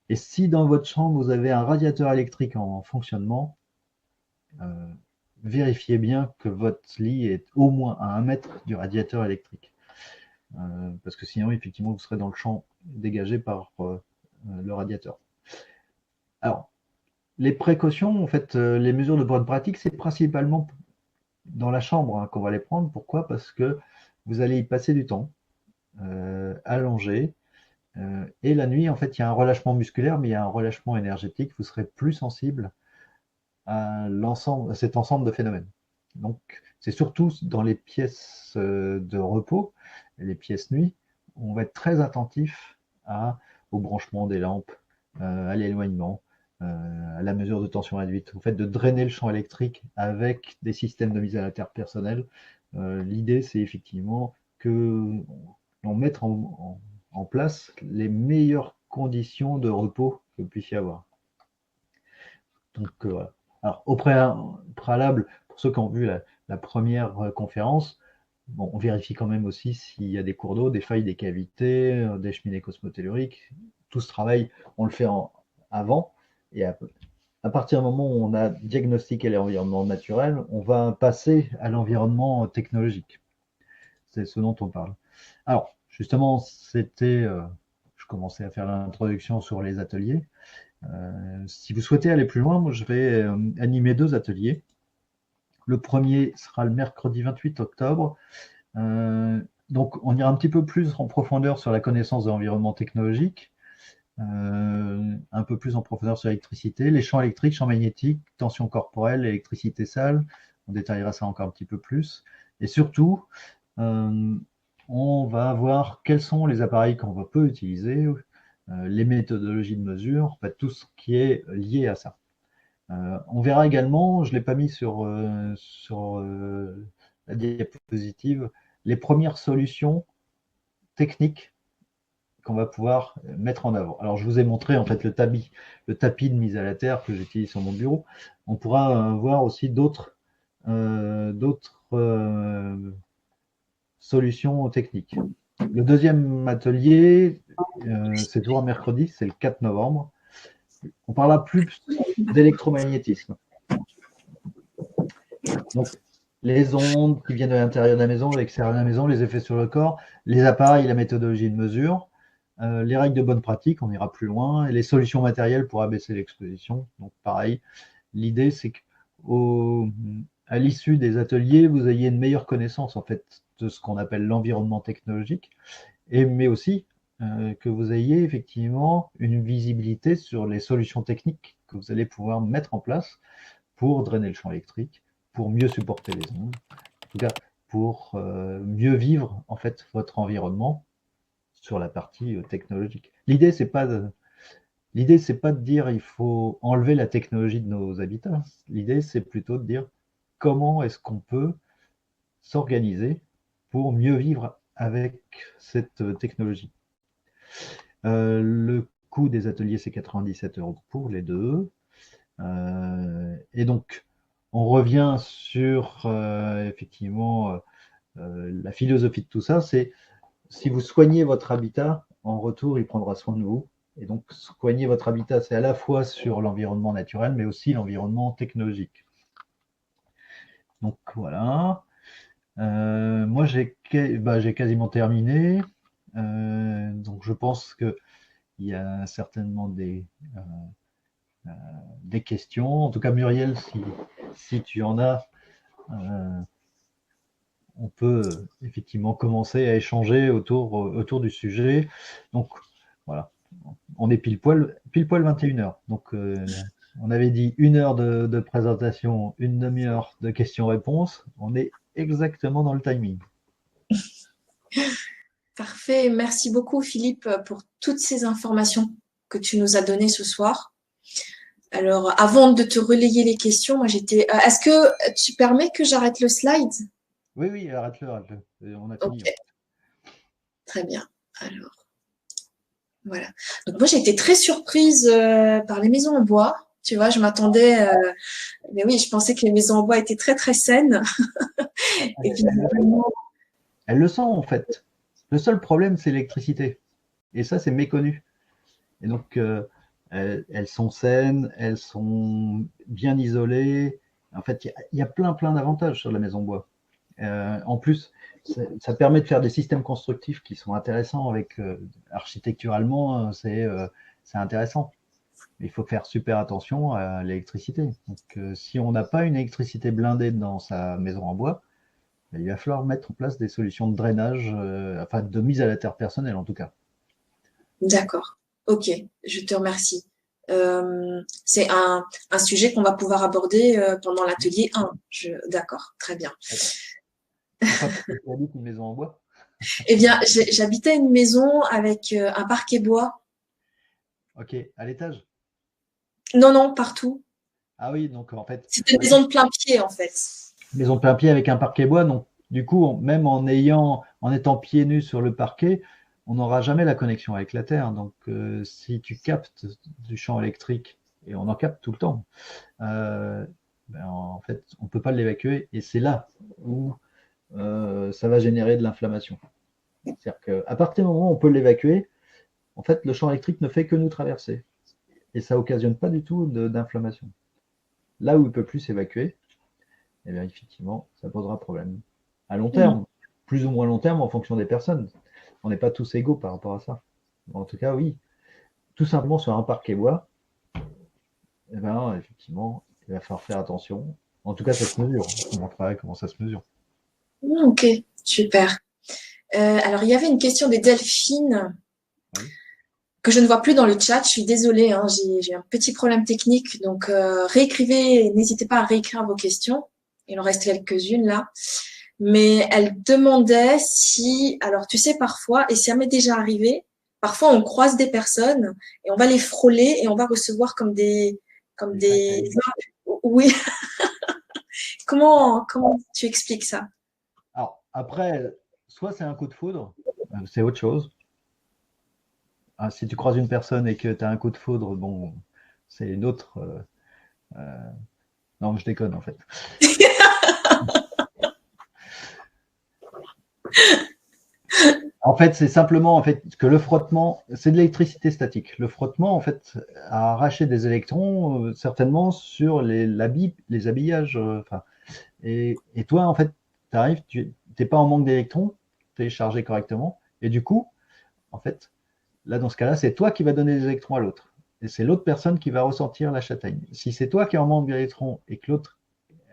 Et si dans votre chambre vous avez un radiateur électrique en fonctionnement, vérifiez bien que votre lit est au moins à 1 mètre du radiateur électrique. Parce que sinon, effectivement, vous serez dans le champ dégagé par le radiateur. Alors, les précautions, en fait, les mesures de bonne pratique, c'est principalement dans la chambre qu'on va les prendre. Pourquoi? Parce que vous allez y passer du temps, allongé. Et la nuit, en fait, il y a un relâchement musculaire, mais il y a un relâchement énergétique. Vous serez plus sensible à cet ensemble de phénomènes. Donc, c'est surtout dans les pièces de repos, les pièces nuit, on va être très attentif au branchement des lampes, à l'éloignement, à la mesure de tension réduite, au fait de drainer le champ électrique avec des systèmes de mise à la terre personnels. L'idée, c'est effectivement que l'on mette en place les meilleures conditions de repos que vous puissiez avoir. Donc voilà. Alors au préalable, pour ceux qui ont vu la première conférence, bon, on vérifie quand même aussi s'il y a des cours d'eau, des failles, des cavités, des cheminées cosmotelluriques. Tout ce travail, on le fait avant. Et à partir du moment où on a diagnostiqué l'environnement naturel, on va passer à l'environnement technologique. C'est ce dont on parle. Alors, justement, je commençais à faire l'introduction sur les ateliers. Si vous souhaitez aller plus loin, moi, je vais animer 2 ateliers. Le premier sera le mercredi 28 octobre. Donc, on ira un petit peu plus en profondeur sur la connaissance de l'environnement technologique, un peu plus en profondeur sur l'électricité, les champs électriques, champs magnétiques, tension corporelle, électricité sale. On détaillera ça encore un petit peu plus. Et surtout, on va voir quels sont les appareils qu'on peut utiliser, les méthodologies de mesure, en fait, tout ce qui est lié à ça. On verra également, je ne l'ai pas mis sur la diapositive, les premières solutions techniques qu'on va pouvoir mettre en avant. Alors, je vous ai montré en fait le tapis de mise à la terre que j'utilise sur mon bureau. On pourra voir aussi d'autres solutions techniques. Le deuxième atelier, c'est toujours mercredi, c'est le 4 novembre. On parlera plus d'électromagnétisme. Donc, les ondes qui viennent de l'intérieur de la maison, de l'extérieur de la maison, les effets sur le corps, les appareils, la méthodologie de mesure, les règles de bonne pratique, on ira plus loin, et les solutions matérielles pour abaisser l'exposition. Donc, pareil, l'idée, c'est qu'à l'issue des ateliers, vous ayez une meilleure connaissance en fait de ce qu'on appelle l'environnement technologique, mais aussi que vous ayez effectivement une visibilité sur les solutions techniques que vous allez pouvoir mettre en place pour drainer le champ électrique, pour mieux supporter les ondes, en tout cas pour mieux vivre en fait votre environnement sur la partie technologique. L'idée c'est pas de dire il faut enlever la technologie de nos habitats. L'idée c'est plutôt de dire comment est-ce qu'on peut s'organiser pour mieux vivre avec cette technologie. Le coût des ateliers, c'est 97 € pour les deux. Et donc, on revient sur effectivement la philosophie de tout ça, c'est si vous soignez votre habitat, en retour, il prendra soin de vous. Et donc, soigner votre habitat, c'est à la fois sur l'environnement naturel, mais aussi l'environnement technologique. Donc voilà. Moi, j'ai quasiment terminé. Donc, je pense qu'il y a certainement des questions. En tout cas, Muriel, si tu en as, euh, on peut effectivement commencer à échanger autour du sujet. Donc, voilà. On est pile poil 21 heures. Donc, on avait dit 1 heure de présentation, une demi-heure de questions-réponses. On est exactement dans le timing. Parfait. Merci beaucoup, Philippe, pour toutes ces informations que tu nous as données ce soir. Alors, avant de te relayer les questions, moi j'étais. Est-ce que tu permets que j'arrête le slide? Oui, oui, arrête-le, arrête-le. On a Ok, fini. très bien. Alors, voilà. Donc, moi j'ai été très surprise par les maisons en bois. Tu vois, je m'attendais. Mais oui, je pensais que les maisons en bois étaient très, très saines. Et finalement, Elles le sont, en fait. Le seul problème, c'est l'électricité. Et ça, c'est méconnu. Et donc, elles sont saines, elles sont bien isolées. En fait, il y a plein, plein d'avantages sur la maison bois. En plus, ça permet de faire des systèmes constructifs qui sont intéressants avec architecturalement, c'est intéressant. Il faut faire super attention à l'électricité. Donc, si on n'a pas une électricité blindée dans sa maison en bois, il va falloir mettre en place des solutions de drainage, enfin de mise à la terre personnelle en tout cas. d'accord. Ok, je te remercie. C'est un sujet qu'on va pouvoir aborder pendant l'atelier 1. D'accord, très bien. Pourquoi tu habites une maison en bois? Eh bien, j'habitais une maison avec un parquet bois. Ok, à l'étage? Non, non, partout. Ah oui, donc en fait, C'était une maison de plein pied, en fait. maison de plein pied avec un parquet bois, donc du coup, même en étant pieds nus sur le parquet, on n'aura jamais la connexion avec la terre. Donc, si tu captes du champ électrique, et on en capte tout le temps, ben, en fait, on ne peut pas l'évacuer, et c'est là où ça va générer de l'inflammation. C'est-à-dire qu'à partir du moment où on peut l'évacuer, en fait, le champ électrique ne fait que nous traverser, et ça occasionne pas du tout d'inflammation. Là où il ne peut plus s'évacuer, eh bien, effectivement, ça posera problème. À long Mm. terme, plus ou moins long terme en fonction des personnes. On n'est pas tous égaux par rapport à ça. En tout cas, oui, tout simplement sur un parquet bois, eh ben, effectivement, il va falloir faire attention. En tout cas, ça se mesure. On montrerait comment ça se mesure. Ok, super. Alors, il y avait une question de Delphine Oui. que je ne vois plus dans le chat. Je suis désolée, hein, j'ai un petit problème technique. Donc, réécrivez, n'hésitez pas à réécrire vos questions. Il en reste quelques-unes là. Mais elle demandait si, alors tu sais, parfois, et ça m'est déjà arrivé, parfois on croise des personnes et on va les frôler et on va recevoir comme Des des, châtaignes. oui. Comment tu expliques ça? Alors, après, soit c'est un coup de foudre, c'est autre chose. Ah, si tu croises une personne et que tu as un coup de foudre, bon, c'est une autre. Non, je déconne en fait. En fait, c'est simplement en fait que le frottement, c'est de l'électricité statique. Le frottement, en fait, a arraché des électrons certainement sur les habillages. Enfin, et toi, en fait, tu arrives, tu n'es pas en manque d'électrons, tu es chargé correctement, et du coup, en fait, là dans ce cas-là, c'est toi qui vas donner des électrons à l'autre, et c'est l'autre personne qui va ressentir la châtaigne. Si c'est toi qui es en manque d'électrons et que l'autre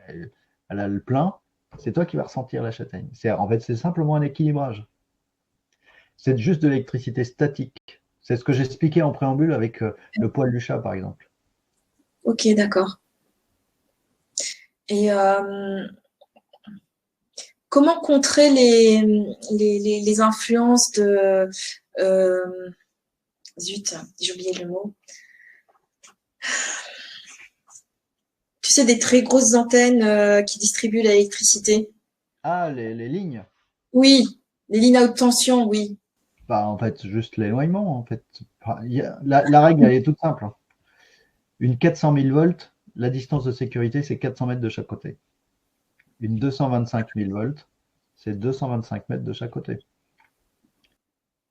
elle a le plein, c'est toi qui vas ressentir la châtaigne. En fait, c'est simplement un équilibrage. C'est juste de l'électricité statique. C'est ce que j'expliquais en préambule avec le poil du chat, par exemple. Ok, d'accord. Et comment contrer les influences de zut, j'ai oublié le mot. Tu sais, des très grosses antennes qui distribuent l'électricité. Ah, les lignes. Oui, les lignes à haute tension, oui. Bah, en fait, juste l'éloignement. En fait, la règle, elle est toute simple, hein. Une 400 000 volts, la distance de sécurité, c'est 400 mètres de chaque côté. Une 225 000 volts, c'est 225 mètres de chaque côté.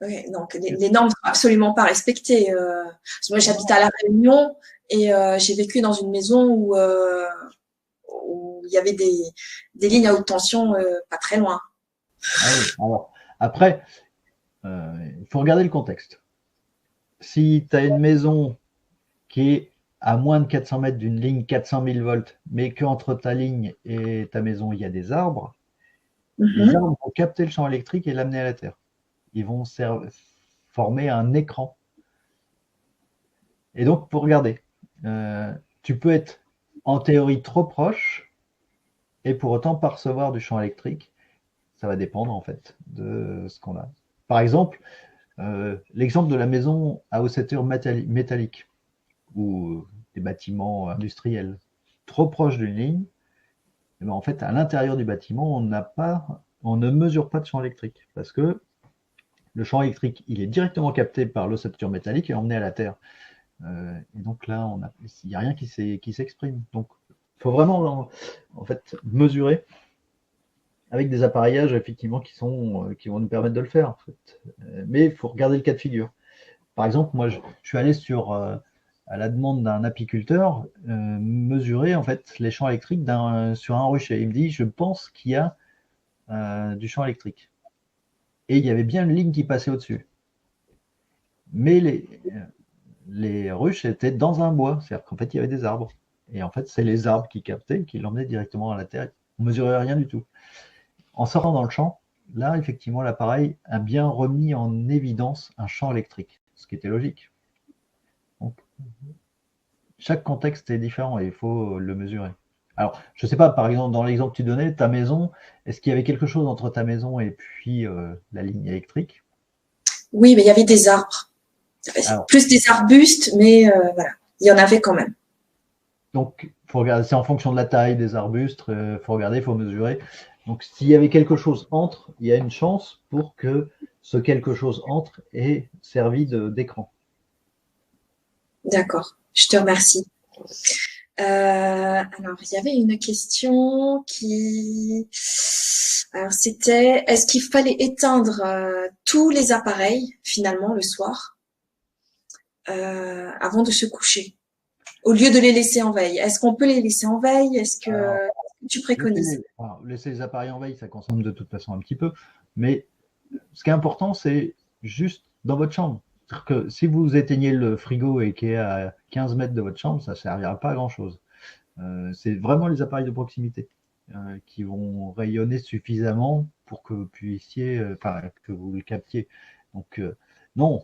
Oui, donc les normes ne sont absolument pas respectées. Moi, j'habite à La Réunion et j'ai vécu dans une maison où il y avait des lignes à haute tension pas très loin. Ah oui. Alors, après, il faut regarder le contexte. Si tu as une maison qui est à moins de 400 mètres d'une ligne 400 000 volts, mais qu'entre ta ligne et ta maison, il y a des arbres, les arbres vont capter le champ électrique et l'amener à la Terre. Ils vont former un écran. Et donc, pour regarder, tu peux être en théorie trop proche et pour autant pas recevoir du champ électrique. Ça va dépendre en fait de ce qu'on a. Par exemple, l'exemple de la maison à ossature métallique ou des bâtiments industriels trop proches d'une ligne, et ben en fait, à l'intérieur du bâtiment, on ne mesure pas de champ électrique parce que le champ électrique, il est directement capté par l'ossature métallique et emmené à la Terre. Et donc là, il n'y a rien qui s'exprime. Donc, il faut vraiment en fait mesurer avec des appareillages effectivement qui vont nous permettre de le faire. En fait. Mais il faut regarder le cas de figure. Par exemple, moi, je suis allé à la demande d'un apiculteur, mesurer en fait les champs électriques sur un rucher. Il me dit, je pense qu'il y a du champ électrique. Et il y avait bien une ligne qui passait au-dessus. Mais les ruches étaient dans un bois, c'est-à-dire qu'en fait, il y avait des arbres. Et en fait, c'est les arbres qui captaient, qui l'emmenaient directement à la terre. On ne mesurait rien du tout. En sortant dans le champ, là, effectivement, l'appareil a bien remis en évidence un champ électrique, ce qui était logique. Donc, chaque contexte est différent et il faut le mesurer. Alors, je ne sais pas, par exemple, dans l'exemple que tu donnais, ta maison, est-ce qu'il y avait quelque chose entre ta maison et puis la ligne électrique? Oui, mais il y avait des arbres. Alors, plus des arbustes, mais voilà, il y en avait quand même. donc, faut regarder, c'est en fonction de la taille des arbustes, faut regarder, il faut mesurer. Donc, s'il y avait quelque chose entre, il y a une chance pour que ce quelque chose entre ait servi d'écran. D'accord, je te remercie. Alors, il y avait une question qui... Alors, c'était, est-ce qu'il fallait éteindre tous les appareils, finalement, le soir, avant de se coucher, au lieu de les laisser en veille? Est-ce qu'on peut les laisser en veille? Est-ce que tu préconises? Laisser les appareils en veille, ça consomme de toute façon un petit peu. Mais ce qui est important, c'est juste dans votre chambre. C'est-à-dire que si vous éteignez le frigo et qu'il est à 15 mètres de votre chambre, ça ne servira pas à grand-chose. C'est vraiment les appareils de proximité qui vont rayonner suffisamment pour que vous puissiez, que vous le captiez. Donc, non,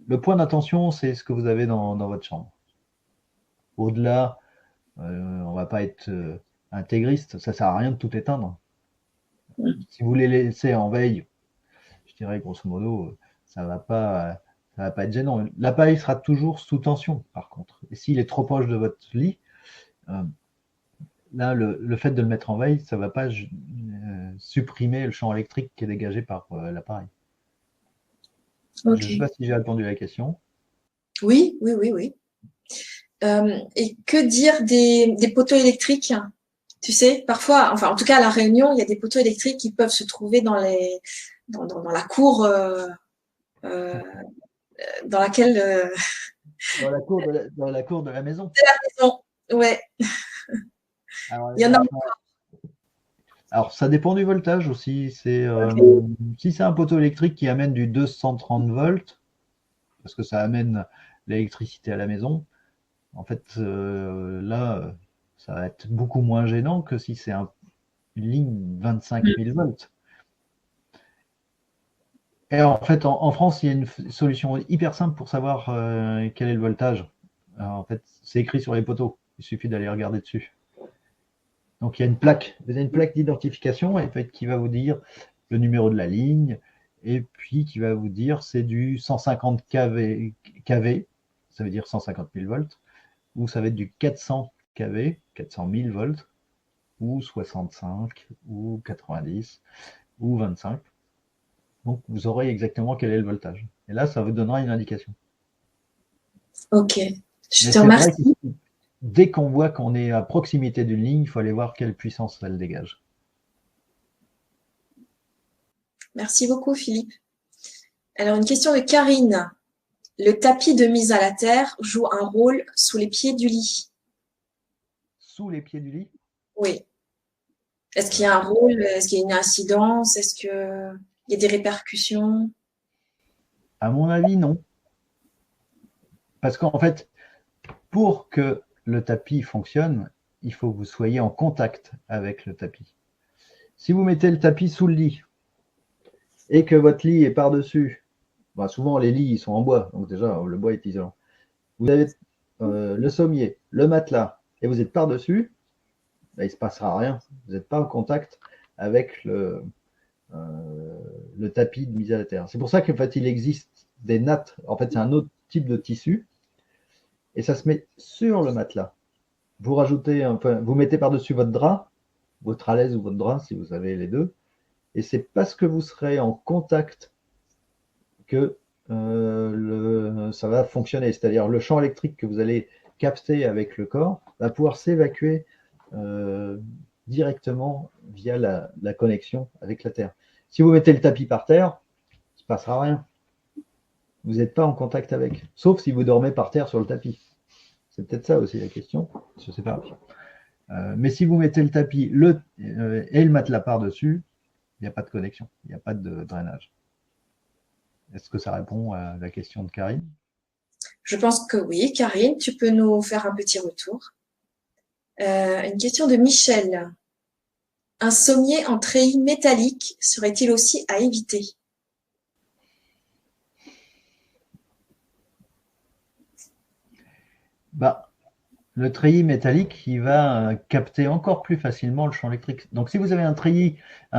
le point d'attention, c'est ce que vous avez dans votre chambre. Au-delà, on ne va pas être intégriste, ça ne sert à rien de tout éteindre. Si vous les laissez en veille, je dirais grosso modo, ça va pas être gênant. L'appareil sera toujours sous tension, par contre. Et s'il est trop proche de votre lit, là, le fait de le mettre en veille, ça ne va pas supprimer le champ électrique qui est dégagé par l'appareil. Okay. Je ne sais pas si j'ai répondu à la question. Oui. Et que dire des poteaux électriques? Tu sais, parfois, enfin, en tout cas, à La Réunion, il y a des poteaux électriques qui peuvent se trouver dans la cour dans laquelle... Dans la cour de la maison. De la maison, ouais. Alors, il y en a Alors, ça dépend du voltage aussi. Si c'est un poteau électrique qui amène du 230 volts, parce que ça amène l'électricité à la maison, en fait, là, ça va être beaucoup moins gênant que si c'est une ligne 25 000 volts. Et en fait, en France, il y a une solution hyper simple pour savoir quel est le voltage. Alors, en fait, c'est écrit sur les poteaux. Il suffit d'aller regarder dessus. Donc, il y a une plaque. Vous avez une plaque d'identification en fait, qui va vous dire le numéro de la ligne et puis qui va vous dire c'est du 150 kV, ça veut dire 150 000 volts, ou ça va être du 400 kV, 400 000 volts, ou 65, ou 90, ou 25. Donc, vous aurez exactement quel est le voltage. Et là, ça vous donnera une indication. Ok, je te remercie. Dès qu'on voit qu'on est à proximité d'une ligne, il faut aller voir quelle puissance elle dégage. Merci beaucoup, Philippe. Alors, une question de Karine. Le tapis de mise à la terre joue un rôle sous les pieds du lit? sous les pieds du lit? Oui. Est-ce qu'il y a un rôle? Est-ce qu'il y a une incidence? Est-ce qu'il y a des répercussions? À mon avis, non. Parce qu'en fait, pour que le tapis fonctionne, il faut que vous soyez en contact avec le tapis. Si vous mettez le tapis sous le lit et que votre lit est par-dessus, bah souvent les lits ils sont en bois, donc déjà le bois est isolant. Vous avez le sommier, le matelas, et vous êtes par-dessus, bah, il ne se passera rien. Vous n'êtes pas en contact avec le tapis de mise à la terre. C'est pour ça qu'en fait il existe des nattes. En fait, c'est un autre type de tissu, et ça se met sur le matelas. Vous rajoutez vous mettez par-dessus votre drap, votre à l'aise ou votre drap si vous avez les deux, et c'est parce que vous serez en contact que ça va fonctionner. C'est-à-dire le champ électrique que vous allez capter avec le corps va pouvoir s'évacuer directement via la connexion avec la Terre. Si vous mettez le tapis par terre, il ne se passera rien. Vous n'êtes pas en contact avec, sauf si vous dormez par terre sur le tapis. C'est peut-être ça aussi la question, je ne sais pas. Mais si vous mettez le tapis et le matelas par-dessus, il n'y a pas de connexion, il n'y a pas de drainage. Est-ce que ça répond à la question de Karine? Je pense que oui. Karine, tu peux nous faire un petit retour. Une question de Michel. Un sommier en treillis métallique serait-il aussi à éviter? Bah, le treillis métallique, il va capter encore plus facilement le champ électrique. Donc si vous avez un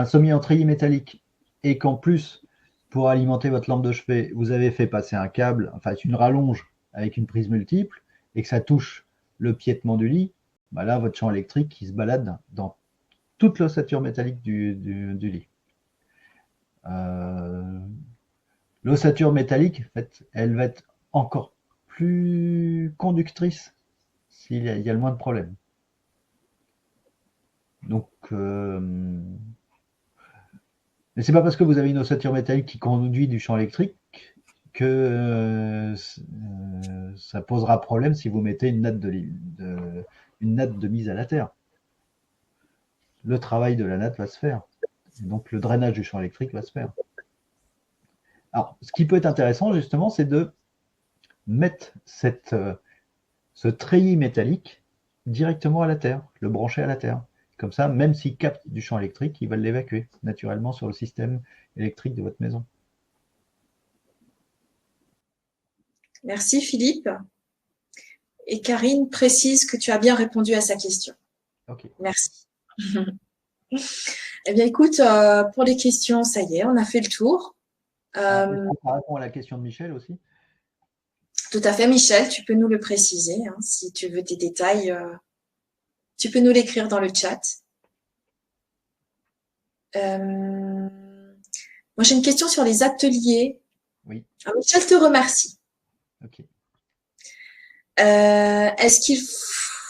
sommier en treillis métallique, et qu'en plus, pour alimenter votre lampe de chevet, vous avez fait passer un câble, enfin une rallonge avec une prise multiple, et que ça touche le piétement du lit, bah là, votre champ électrique, il se balade dans toute l'ossature métallique du lit. L'ossature métallique, en fait, elle va être encore plus conductrice s'il y a le moins de problèmes. Donc, mais c'est pas parce que vous avez une ossature métallique qui conduit du champ électrique que ça posera problème si vous mettez une natte de mise à la terre. Le travail de la natte va se faire. Et donc, le drainage du champ électrique va se faire. Alors, ce qui peut être intéressant, justement, c'est de mettre ce treillis métallique directement à la terre, le brancher à la terre. Comme ça, même s'il capte du champ électrique, il va l'évacuer naturellement sur le système électrique de votre maison. Merci Philippe. Et Karine précise que tu as bien répondu à sa question. Ok. Merci. Eh bien, écoute, pour les questions, ça y est, on a fait le tour. Ça répond à la question de Michel aussi. Tout à fait, Michel, tu peux nous le préciser. Hein, si tu veux des détails, tu peux nous l'écrire dans le chat. Moi, j'ai une question sur les ateliers. Oui. Alors, Michel te remercie. Ok. Est-ce qu'il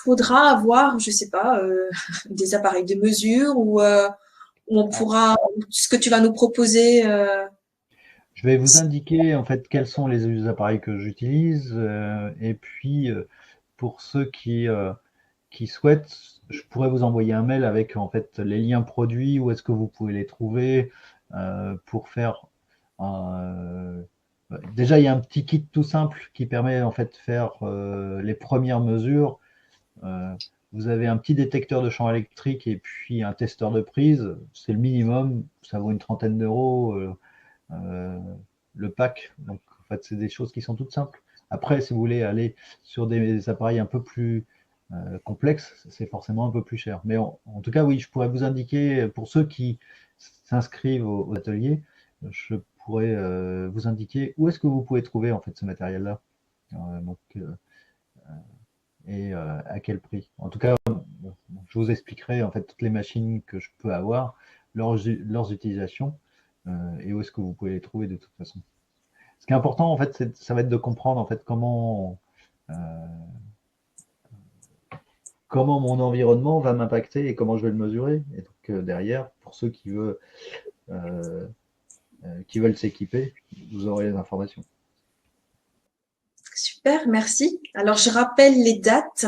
faudra avoir, je ne sais pas, des appareils de mesure ou on pourra, ce que tu vas nous proposer Je vais vous indiquer en fait quels sont les appareils que j'utilise et puis pour ceux qui souhaitent, je pourrais vous envoyer un mail avec en fait les liens produits, où est-ce que vous pouvez les trouver pour faire. Déjà, il y a un petit kit tout simple qui permet en fait de faire les premières mesures. Vous avez un petit détecteur de champ électrique et puis un testeur de prise. C'est le minimum, ça vaut une trentaine d'euros le pack. Donc, en fait, c'est des choses qui sont toutes simples. Après, si vous voulez aller sur des appareils un peu plus complexes, c'est forcément un peu plus cher. Mais en tout cas, oui, je pourrais vous indiquer, pour ceux qui s'inscrivent au atelier, je pourrais vous indiquer où est-ce que vous pouvez trouver en fait ce matériel-là. Et à quel prix. En tout cas, je vous expliquerai en fait toutes les machines que je peux avoir, leurs utilisations et où est-ce que vous pouvez les trouver de toute façon. Ce qui est important en fait, ça va être de comprendre en fait comment mon environnement va m'impacter et comment je vais le mesurer. Et donc derrière, pour ceux qui veulent s'équiper, vous aurez les informations. Super, merci. Alors, je rappelle les dates.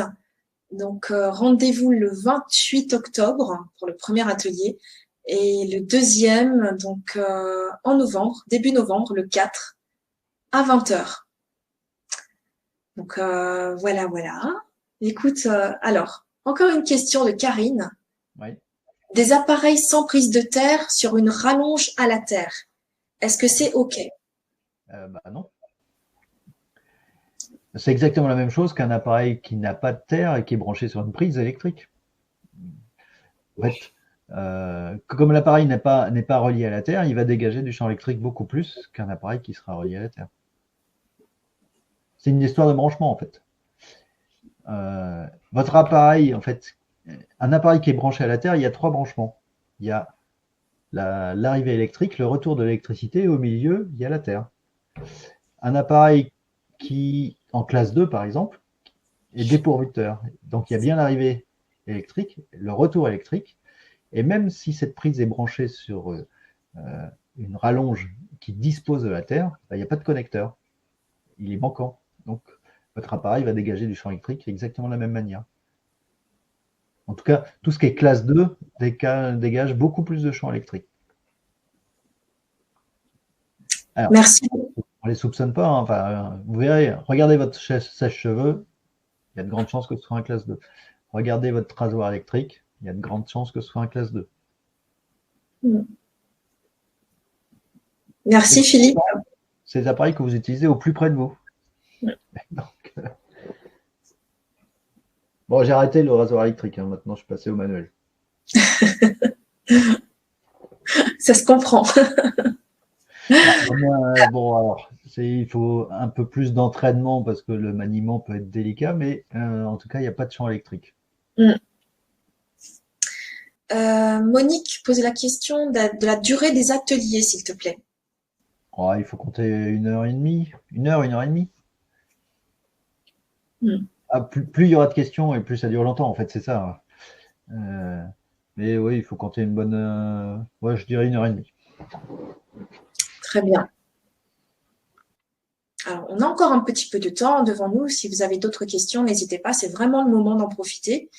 Donc, rendez-vous le 28 octobre pour le premier atelier et le deuxième, donc en novembre, début novembre, le 4, à 20 heures. Donc, voilà. Écoute, alors, encore une question de Karine. Oui. Des appareils sans prise de terre sur une rallonge à la terre. Est-ce que c'est OK? Non. C'est exactement la même chose qu'un appareil qui n'a pas de terre et qui est branché sur une prise électrique. En fait, comme l'appareil n'est pas relié à la terre, il va dégager du champ électrique beaucoup plus qu'un appareil qui sera relié à la terre. C'est une histoire de branchement, en fait. Votre appareil, en fait, un appareil qui est branché à la terre, il y a 3 branchements. Il y a l'arrivée électrique, le retour de l'électricité, et au milieu, il y a la terre. Un appareil qui, en classe 2 par exemple, est dépourvu de terre. Donc il y a bien l'arrivée électrique, le retour électrique, et même si cette prise est branchée sur une rallonge qui dispose de la terre, il n'y a pas de connecteur. Il est manquant. Donc votre appareil va dégager du champ électrique exactement de la même manière. En tout cas, tout ce qui est classe 2 dégage beaucoup plus de champ électrique. Alors, merci. On les soupçonne pas, hein. Enfin, vous verrez, regardez votre sèche-cheveux, il y a de grandes chances que ce soit un classe 2. Regardez votre rasoir électrique, il y a de grandes chances que ce soit un classe 2. Merci Philippe. C'est des appareils que vous utilisez au plus près de vous. Donc, bon, j'ai arrêté le rasoir électrique, hein. Maintenant je suis passé au manuel. Ça se comprend. Bon, alors, il faut un peu plus d'entraînement parce que le maniement peut être délicat, mais en tout cas, il n'y a pas de champ électrique. Monique posait la question de la durée des ateliers, s'il te plaît. Oh, il faut compter 1h30, 1h et demie. Plus il y aura de questions et plus ça dure longtemps, en fait, c'est ça. Mais oui, il faut compter une bonne, ouais, je dirais 1h30. Très bien. Alors, on a encore un petit peu de temps devant nous. Si vous avez d'autres questions, n'hésitez pas. C'est vraiment le moment d'en profiter.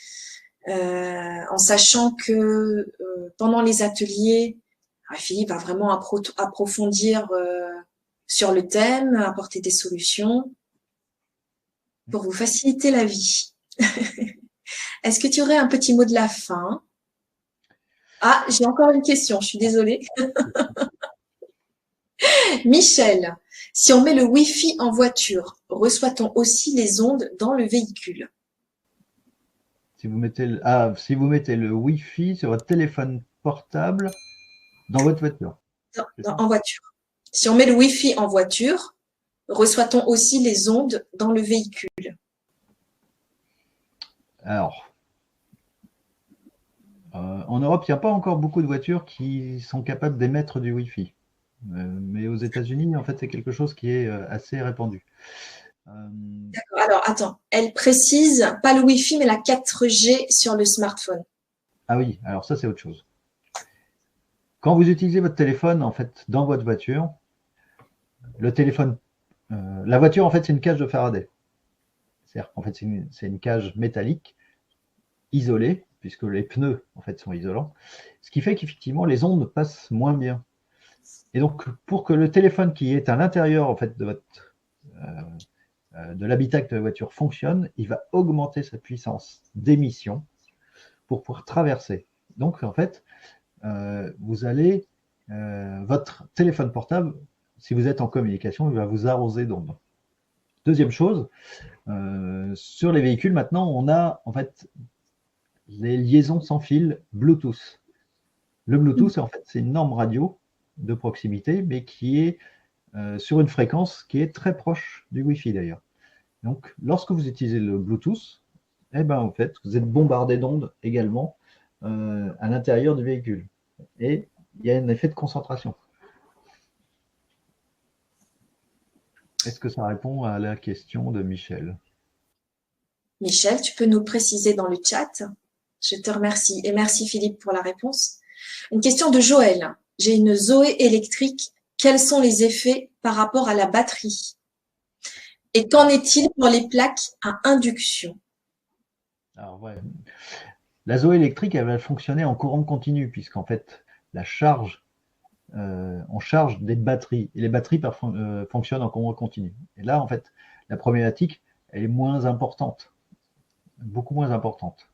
En sachant que pendant les ateliers, Philippe va vraiment approfondir sur le thème, apporter des solutions pour vous faciliter la vie. Est-ce que tu aurais un petit mot de la fin? Ah, j'ai encore une question, je suis désolée. Michel, si on met le Wi-Fi en voiture, reçoit-on aussi les ondes dans le véhicule? Si vous mettez le Wi-Fi sur votre téléphone portable dans votre voiture. En voiture. Si on met le Wi-Fi en voiture, reçoit-on aussi les ondes dans le véhicule? Alors, en Europe, il n'y a pas encore beaucoup de voitures qui sont capables d'émettre du Wi-Fi. Mais aux États-Unis, en fait, c'est quelque chose qui est assez répandu. D'accord. Alors, attends. Elle précise pas le Wi-Fi, mais la 4G sur le smartphone. Ah oui, alors ça, c'est autre chose. Quand vous utilisez votre téléphone, en fait, dans votre voiture, le téléphone, la voiture, en fait, c'est une cage de Faraday. C'est-à-dire qu'en fait, c'est une cage métallique isolée, puisque les pneus, en fait, sont isolants. Ce qui fait qu'effectivement, les ondes passent moins bien. Et donc, pour que le téléphone qui est à l'intérieur, en fait, de l'habitacle de la voiture fonctionne, il va augmenter sa puissance d'émission pour pouvoir traverser. Donc, en fait, vous allez, votre téléphone portable, si vous êtes en communication, il va vous arroser d'ondes. Deuxième chose, sur les véhicules, maintenant, on a en fait les liaisons sans fil Bluetooth. Le Bluetooth, en fait, c'est une norme radio de proximité, mais qui est sur une fréquence qui est très proche du Wi-Fi d'ailleurs. Donc, lorsque vous utilisez le Bluetooth, eh ben, en fait, vous êtes bombardé d'ondes également à l'intérieur du véhicule. Et il y a un effet de concentration. Est-ce que ça répond à la question de Michel? Michel, tu peux nous préciser dans le chat? Je te remercie. Et merci Philippe pour la réponse. Une question de Joël. J'ai une Zoé électrique. Quels sont les effets par rapport à la batterie? Et qu'en est-il pour les plaques à induction? Alors, ouais. La Zoé électrique, elle va fonctionner en courant continu, puisqu'en fait, la charge, on charge des batteries, et les batteries fonctionnent en courant continu. Et là, en fait, la problématique, elle est moins importante, beaucoup moins importante.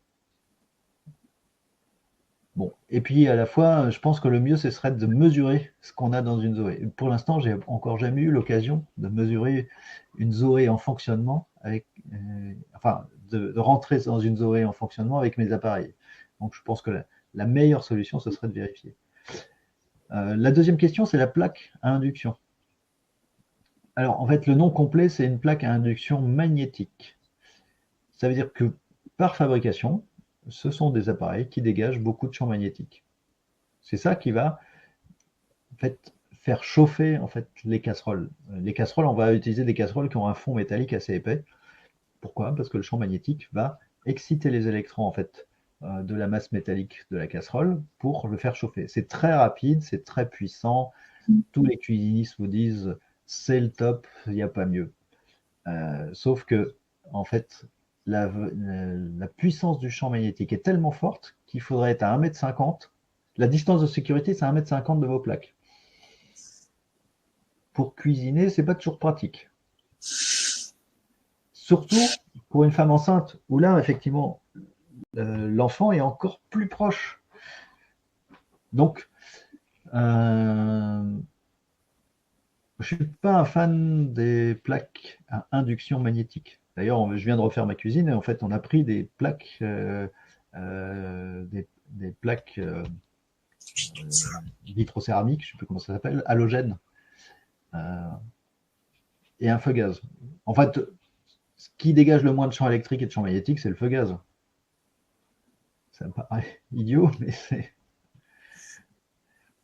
Bon, et puis à la fois, je pense que le mieux, ce serait de mesurer ce qu'on a dans une Zoé. Pour l'instant, j'ai encore jamais eu l'occasion de mesurer une Zoé en fonctionnement enfin, de rentrer dans une Zoé en fonctionnement avec mes appareils. Donc, je pense que la meilleure solution, ce serait de vérifier. La deuxième question, c'est la plaque à induction. Alors, en fait, le nom complet, c'est une plaque à induction magnétique. Ça veut dire que par fabrication, ce sont des appareils qui dégagent beaucoup de champs magnétiques. C'est ça qui va en fait, faire chauffer en fait, les casseroles. Les casseroles, on va utiliser des casseroles qui ont un fond métallique assez épais. Pourquoi? Parce que le champ magnétique va exciter les électrons en fait, de la masse métallique de la casserole pour le faire chauffer. C'est très rapide, c'est très puissant. Tous les cuisinistes vous disent c'est le top, il n'y a pas mieux. Sauf que, en fait, la puissance du champ magnétique est tellement forte qu'il faudrait être à 1,50 m. La distance de sécurité, c'est 1,50 m de vos plaques. Pour cuisiner, c'est pas toujours pratique. Surtout pour une femme enceinte, où là, effectivement, l'enfant est encore plus proche. Donc, je suis pas un fan des plaques à induction magnétique. D'ailleurs, je viens de refaire ma cuisine et en fait, on a pris des plaques, des plaques vitrocéramiques, je ne sais plus comment ça s'appelle, halogènes, et un feu gaz. En fait, ce qui dégage le moins de champ électrique et de champ magnétique, c'est le feu gaz. Ça me paraît idiot, mais c'est.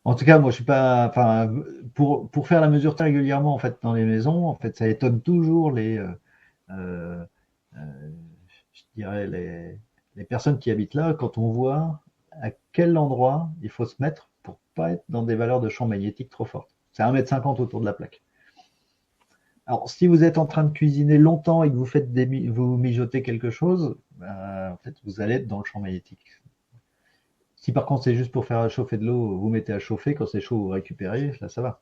En tout cas, moi, je suis pas. Enfin, pour faire la mesure très régulièrement, en fait, dans les maisons, en fait, ça étonne toujours euh, je dirais les personnes qui habitent là, quand on voit à quel endroit il faut se mettre pour pas être dans des valeurs de champ magnétique trop fortes. C'est 1,50 m autour de la plaque. Alors, si vous êtes en train de cuisiner longtemps et que vous mijotez quelque chose, en fait, vous allez être dans le champ magnétique. Si par contre c'est juste pour faire chauffer de l'eau, vous mettez à chauffer, quand c'est chaud, vous récupérez, là ça va.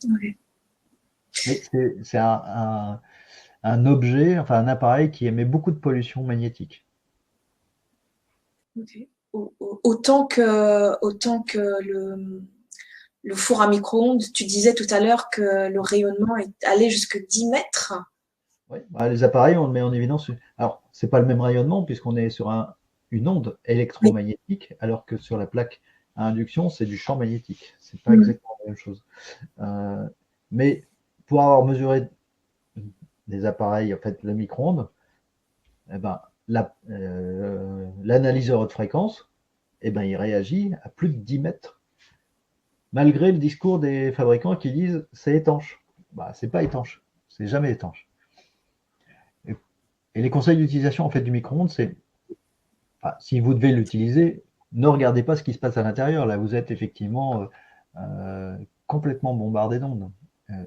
Okay. Mais c'est un objet, enfin un appareil qui émet beaucoup de pollution magnétique. Okay. Autant que le four à micro-ondes, tu disais tout à l'heure que le rayonnement est allé jusqu'à 10 mètres. Oui, bah, les appareils, on le met en évidence. Alors, c'est pas le même rayonnement puisqu'on est sur une onde électromagnétique, alors que sur la plaque à induction, c'est du champ magnétique. C'est pas exactement la même chose. Mais pour avoir mesuré des appareils, en fait, le micro-ondes, eh ben, l'analyseur haute fréquence, eh ben, il réagit à plus de 10 mètres. Malgré le discours des fabricants qui disent c'est étanche. Bah, c'est pas étanche. C'est jamais étanche. Et les conseils d'utilisation en fait, du micro-ondes, c'est si vous devez l'utiliser, ne regardez pas ce qui se passe à l'intérieur. Là, vous êtes effectivement complètement bombardé d'ondes.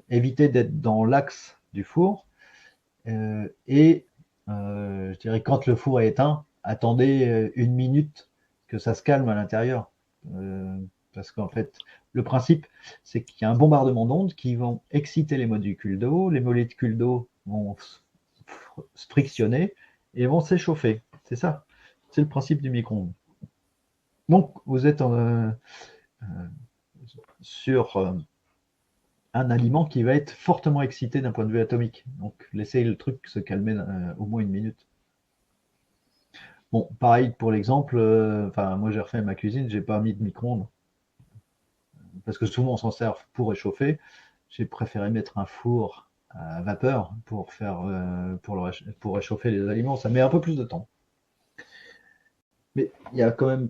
Évitez d'être dans l'axe du four. Et je dirais, quand le four est éteint, attendez 1 minute que ça se calme à l'intérieur. Parce qu'en fait, le principe, c'est qu'il y a un bombardement d'ondes qui vont exciter les molécules d'eau. Les molécules d'eau vont se frictionner et vont s'échauffer. C'est ça. C'est le principe du micro-ondes. Donc, vous êtes sur un aliment qui va être fortement excité d'un point de vue atomique. Donc, laissez le truc se calmer au moins 1 minute. Bon, pareil pour l'exemple, moi j'ai refait ma cuisine, j'ai pas mis de micro-ondes. Parce que souvent on s'en sert pour réchauffer. J'ai préféré mettre un four à vapeur pour réchauffer les aliments. Ça met un peu plus de temps. Mais il y a quand même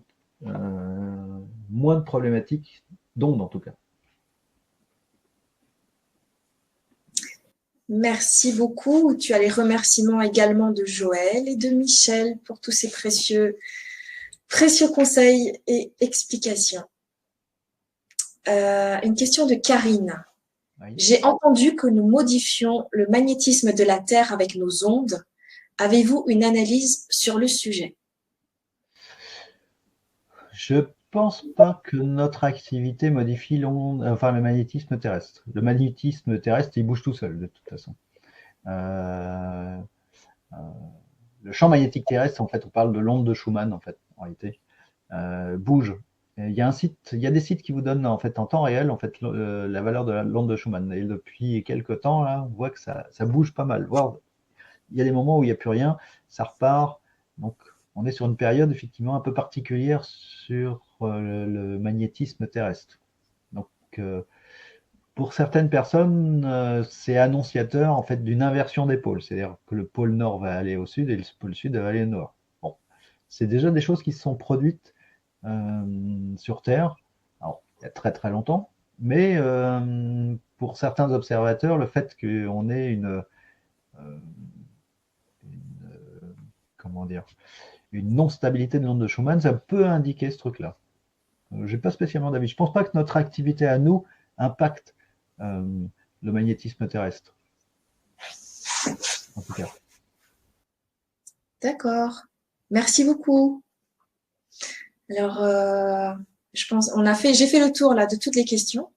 moins de problématiques d'ondes en tout cas. Merci beaucoup. Tu as les remerciements également de Joël et de Michel pour tous ces précieux conseils et explications. Une question de Karine. Oui. J'ai entendu que nous modifions le magnétisme de la Terre avec nos ondes. Avez-vous une analyse sur le sujet? Je pense pas que notre activité modifie le magnétisme terrestre. Le magnétisme terrestre, il bouge tout seul, de toute façon. Euh, euh, le champ magnétique terrestre, en fait, on parle de l'onde de Schumann, en fait, en réalité, bouge. Il y a des sites qui vous donnent en fait en temps réel en fait la valeur de l'onde de Schumann. Et depuis quelques temps là, on voit que ça bouge pas mal. Voire il y a des moments où il n'y a plus rien, ça repart. Donc on est sur une période effectivement un peu particulière sur le magnétisme terrestre. Donc pour certaines personnes, c'est annonciateur en fait d'une inversion des pôles, c'est-à-dire que le pôle nord va aller au sud et le pôle sud va aller au nord. Bon, c'est déjà des choses qui se sont produites sur Terre, alors, il y a très très longtemps, mais pour certains observateurs, le fait qu'on ait comment dire, une non-stabilité de l'onde de Schumann, ça peut indiquer ce truc-là. J'ai pas spécialement d'avis. Je pense pas que notre activité à nous impacte le magnétisme terrestre, en tout cas. D'accord. Merci beaucoup. Alors, je pense, j'ai fait le tour là de toutes les questions.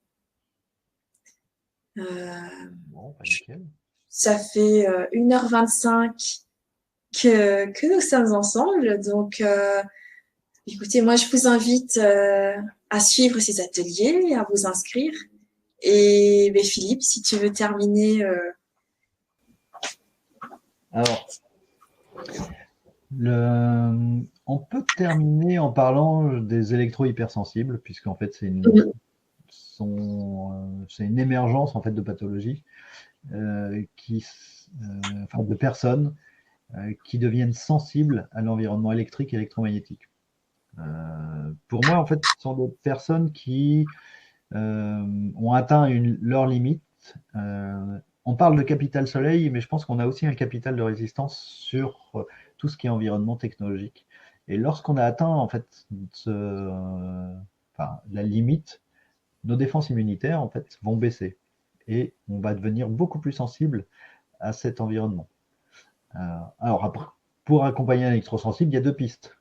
Bon, bah, nickel. Ça fait 1h25 que nous sommes ensemble. Donc, écoutez, moi, je vous invite à suivre ces ateliers, à vous inscrire. Et ben, Philippe, si tu veux terminer. Alors, on peut terminer en parlant des électro-hypersensibles, puisqu'en fait, c'est une émergence en fait de pathologie de personnes qui deviennent sensibles à l'environnement électrique et électromagnétique. Pour moi, en fait, ce sont des personnes qui ont atteint leur limite. On parle de capital soleil, mais je pense qu'on a aussi un capital de résistance sur tout ce qui est environnement technologique. Et lorsqu'on a atteint en fait la limite, nos défenses immunitaires en fait vont baisser et on va devenir beaucoup plus sensible à cet environnement. Alors après, pour accompagner un électrosensible, il y a deux pistes.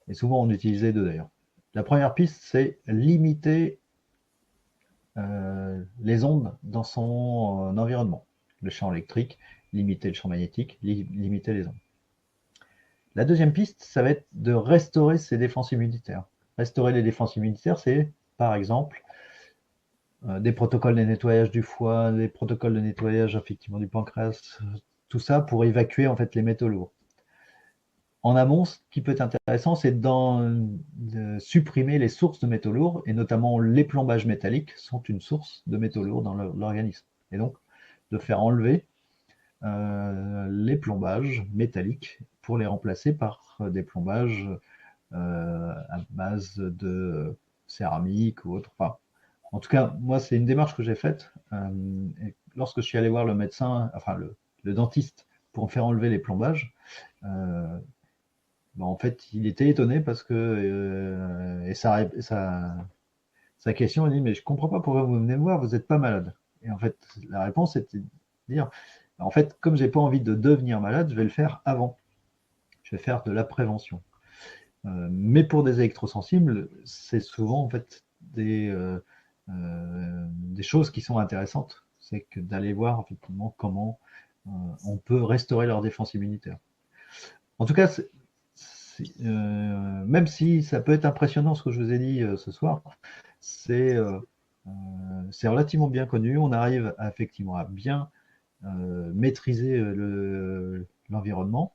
Et souvent on utilise les deux d'ailleurs. La première piste, c'est limiter les ondes dans son environnement. Le champ électrique, limiter le champ magnétique, limiter les ondes. La deuxième piste, ça va être de restaurer ses défenses immunitaires. Restaurer les défenses immunitaires, c'est par exemple des protocoles de nettoyage du foie, des protocoles de nettoyage effectivement du pancréas, tout ça pour évacuer en fait les métaux lourds. En amont, ce qui peut être intéressant, c'est de supprimer les sources de métaux lourds, et notamment les plombages métalliques sont une source de métaux lourds dans l'organisme. Et donc, de faire enlever les plombages métalliques pour les remplacer par des plombages à base de céramique ou autre. Enfin, en tout cas, moi, c'est une démarche que j'ai faite. Et lorsque je suis allé voir le médecin, enfin le dentiste, pour faire enlever les plombages, en fait, il était étonné parce que et sa question, il dit mais je comprends pas pourquoi vous venez me voir, vous n'êtes pas malade. Et en fait, la réponse était de dire en fait, comme j'ai pas envie de devenir malade, je vais le faire avant. Je vais faire de la prévention. Mais pour des électrosensibles, c'est souvent en fait des choses qui sont intéressantes. C'est que d'aller voir effectivement comment on peut restaurer leur défense immunitaire. En tout cas, même si ça peut être impressionnant ce que je vous ai dit ce soir, c'est relativement bien connu. On arrive effectivement à bien maîtriser l'environnement.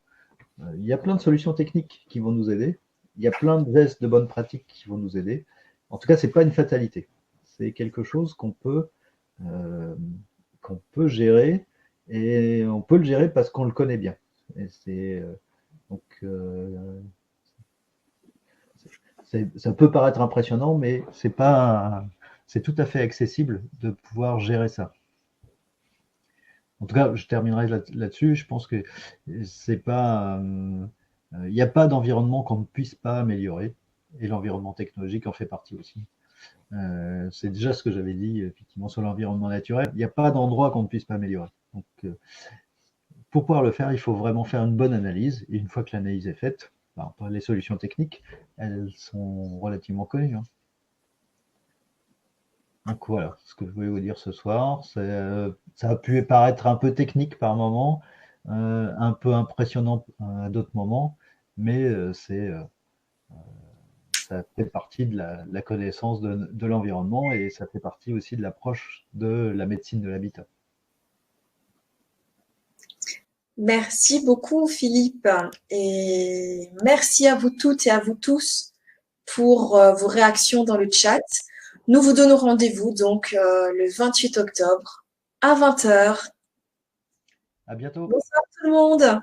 Il y a plein de solutions techniques qui vont nous aider. Il y a plein de gestes de bonnes pratiques qui vont nous aider. En tout cas, c'est pas une fatalité. C'est quelque chose qu'on peut gérer, et on peut le gérer parce qu'on le connaît bien. Et donc ça peut paraître impressionnant, mais c'est tout à fait accessible de pouvoir gérer ça. En tout cas, je terminerai là-dessus. Je pense que c'est pas, il n'y a pas d'environnement qu'on ne puisse pas améliorer, et l'environnement technologique en fait partie aussi. C'est déjà ce que j'avais dit effectivement sur l'environnement naturel. Il n'y a pas d'endroit qu'on ne puisse pas améliorer. Donc, pour pouvoir le faire, il faut vraiment faire une bonne analyse. Et une fois que l'analyse est faite, les solutions techniques, elles sont relativement connues. Hein. Donc voilà, ce que je voulais vous dire ce soir, ça a pu paraître un peu technique par moment, un peu impressionnant à d'autres moments, mais ça fait partie de la connaissance de l'environnement et ça fait partie aussi de l'approche de la médecine de l'habitat. Merci beaucoup, Philippe. Et merci à vous toutes et à vous tous pour vos réactions dans le chat. Nous vous donnons rendez-vous donc le 28 octobre à 20h. À bientôt. Bonsoir tout le monde.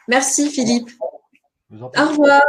Merci, Philippe. Au revoir. Au revoir.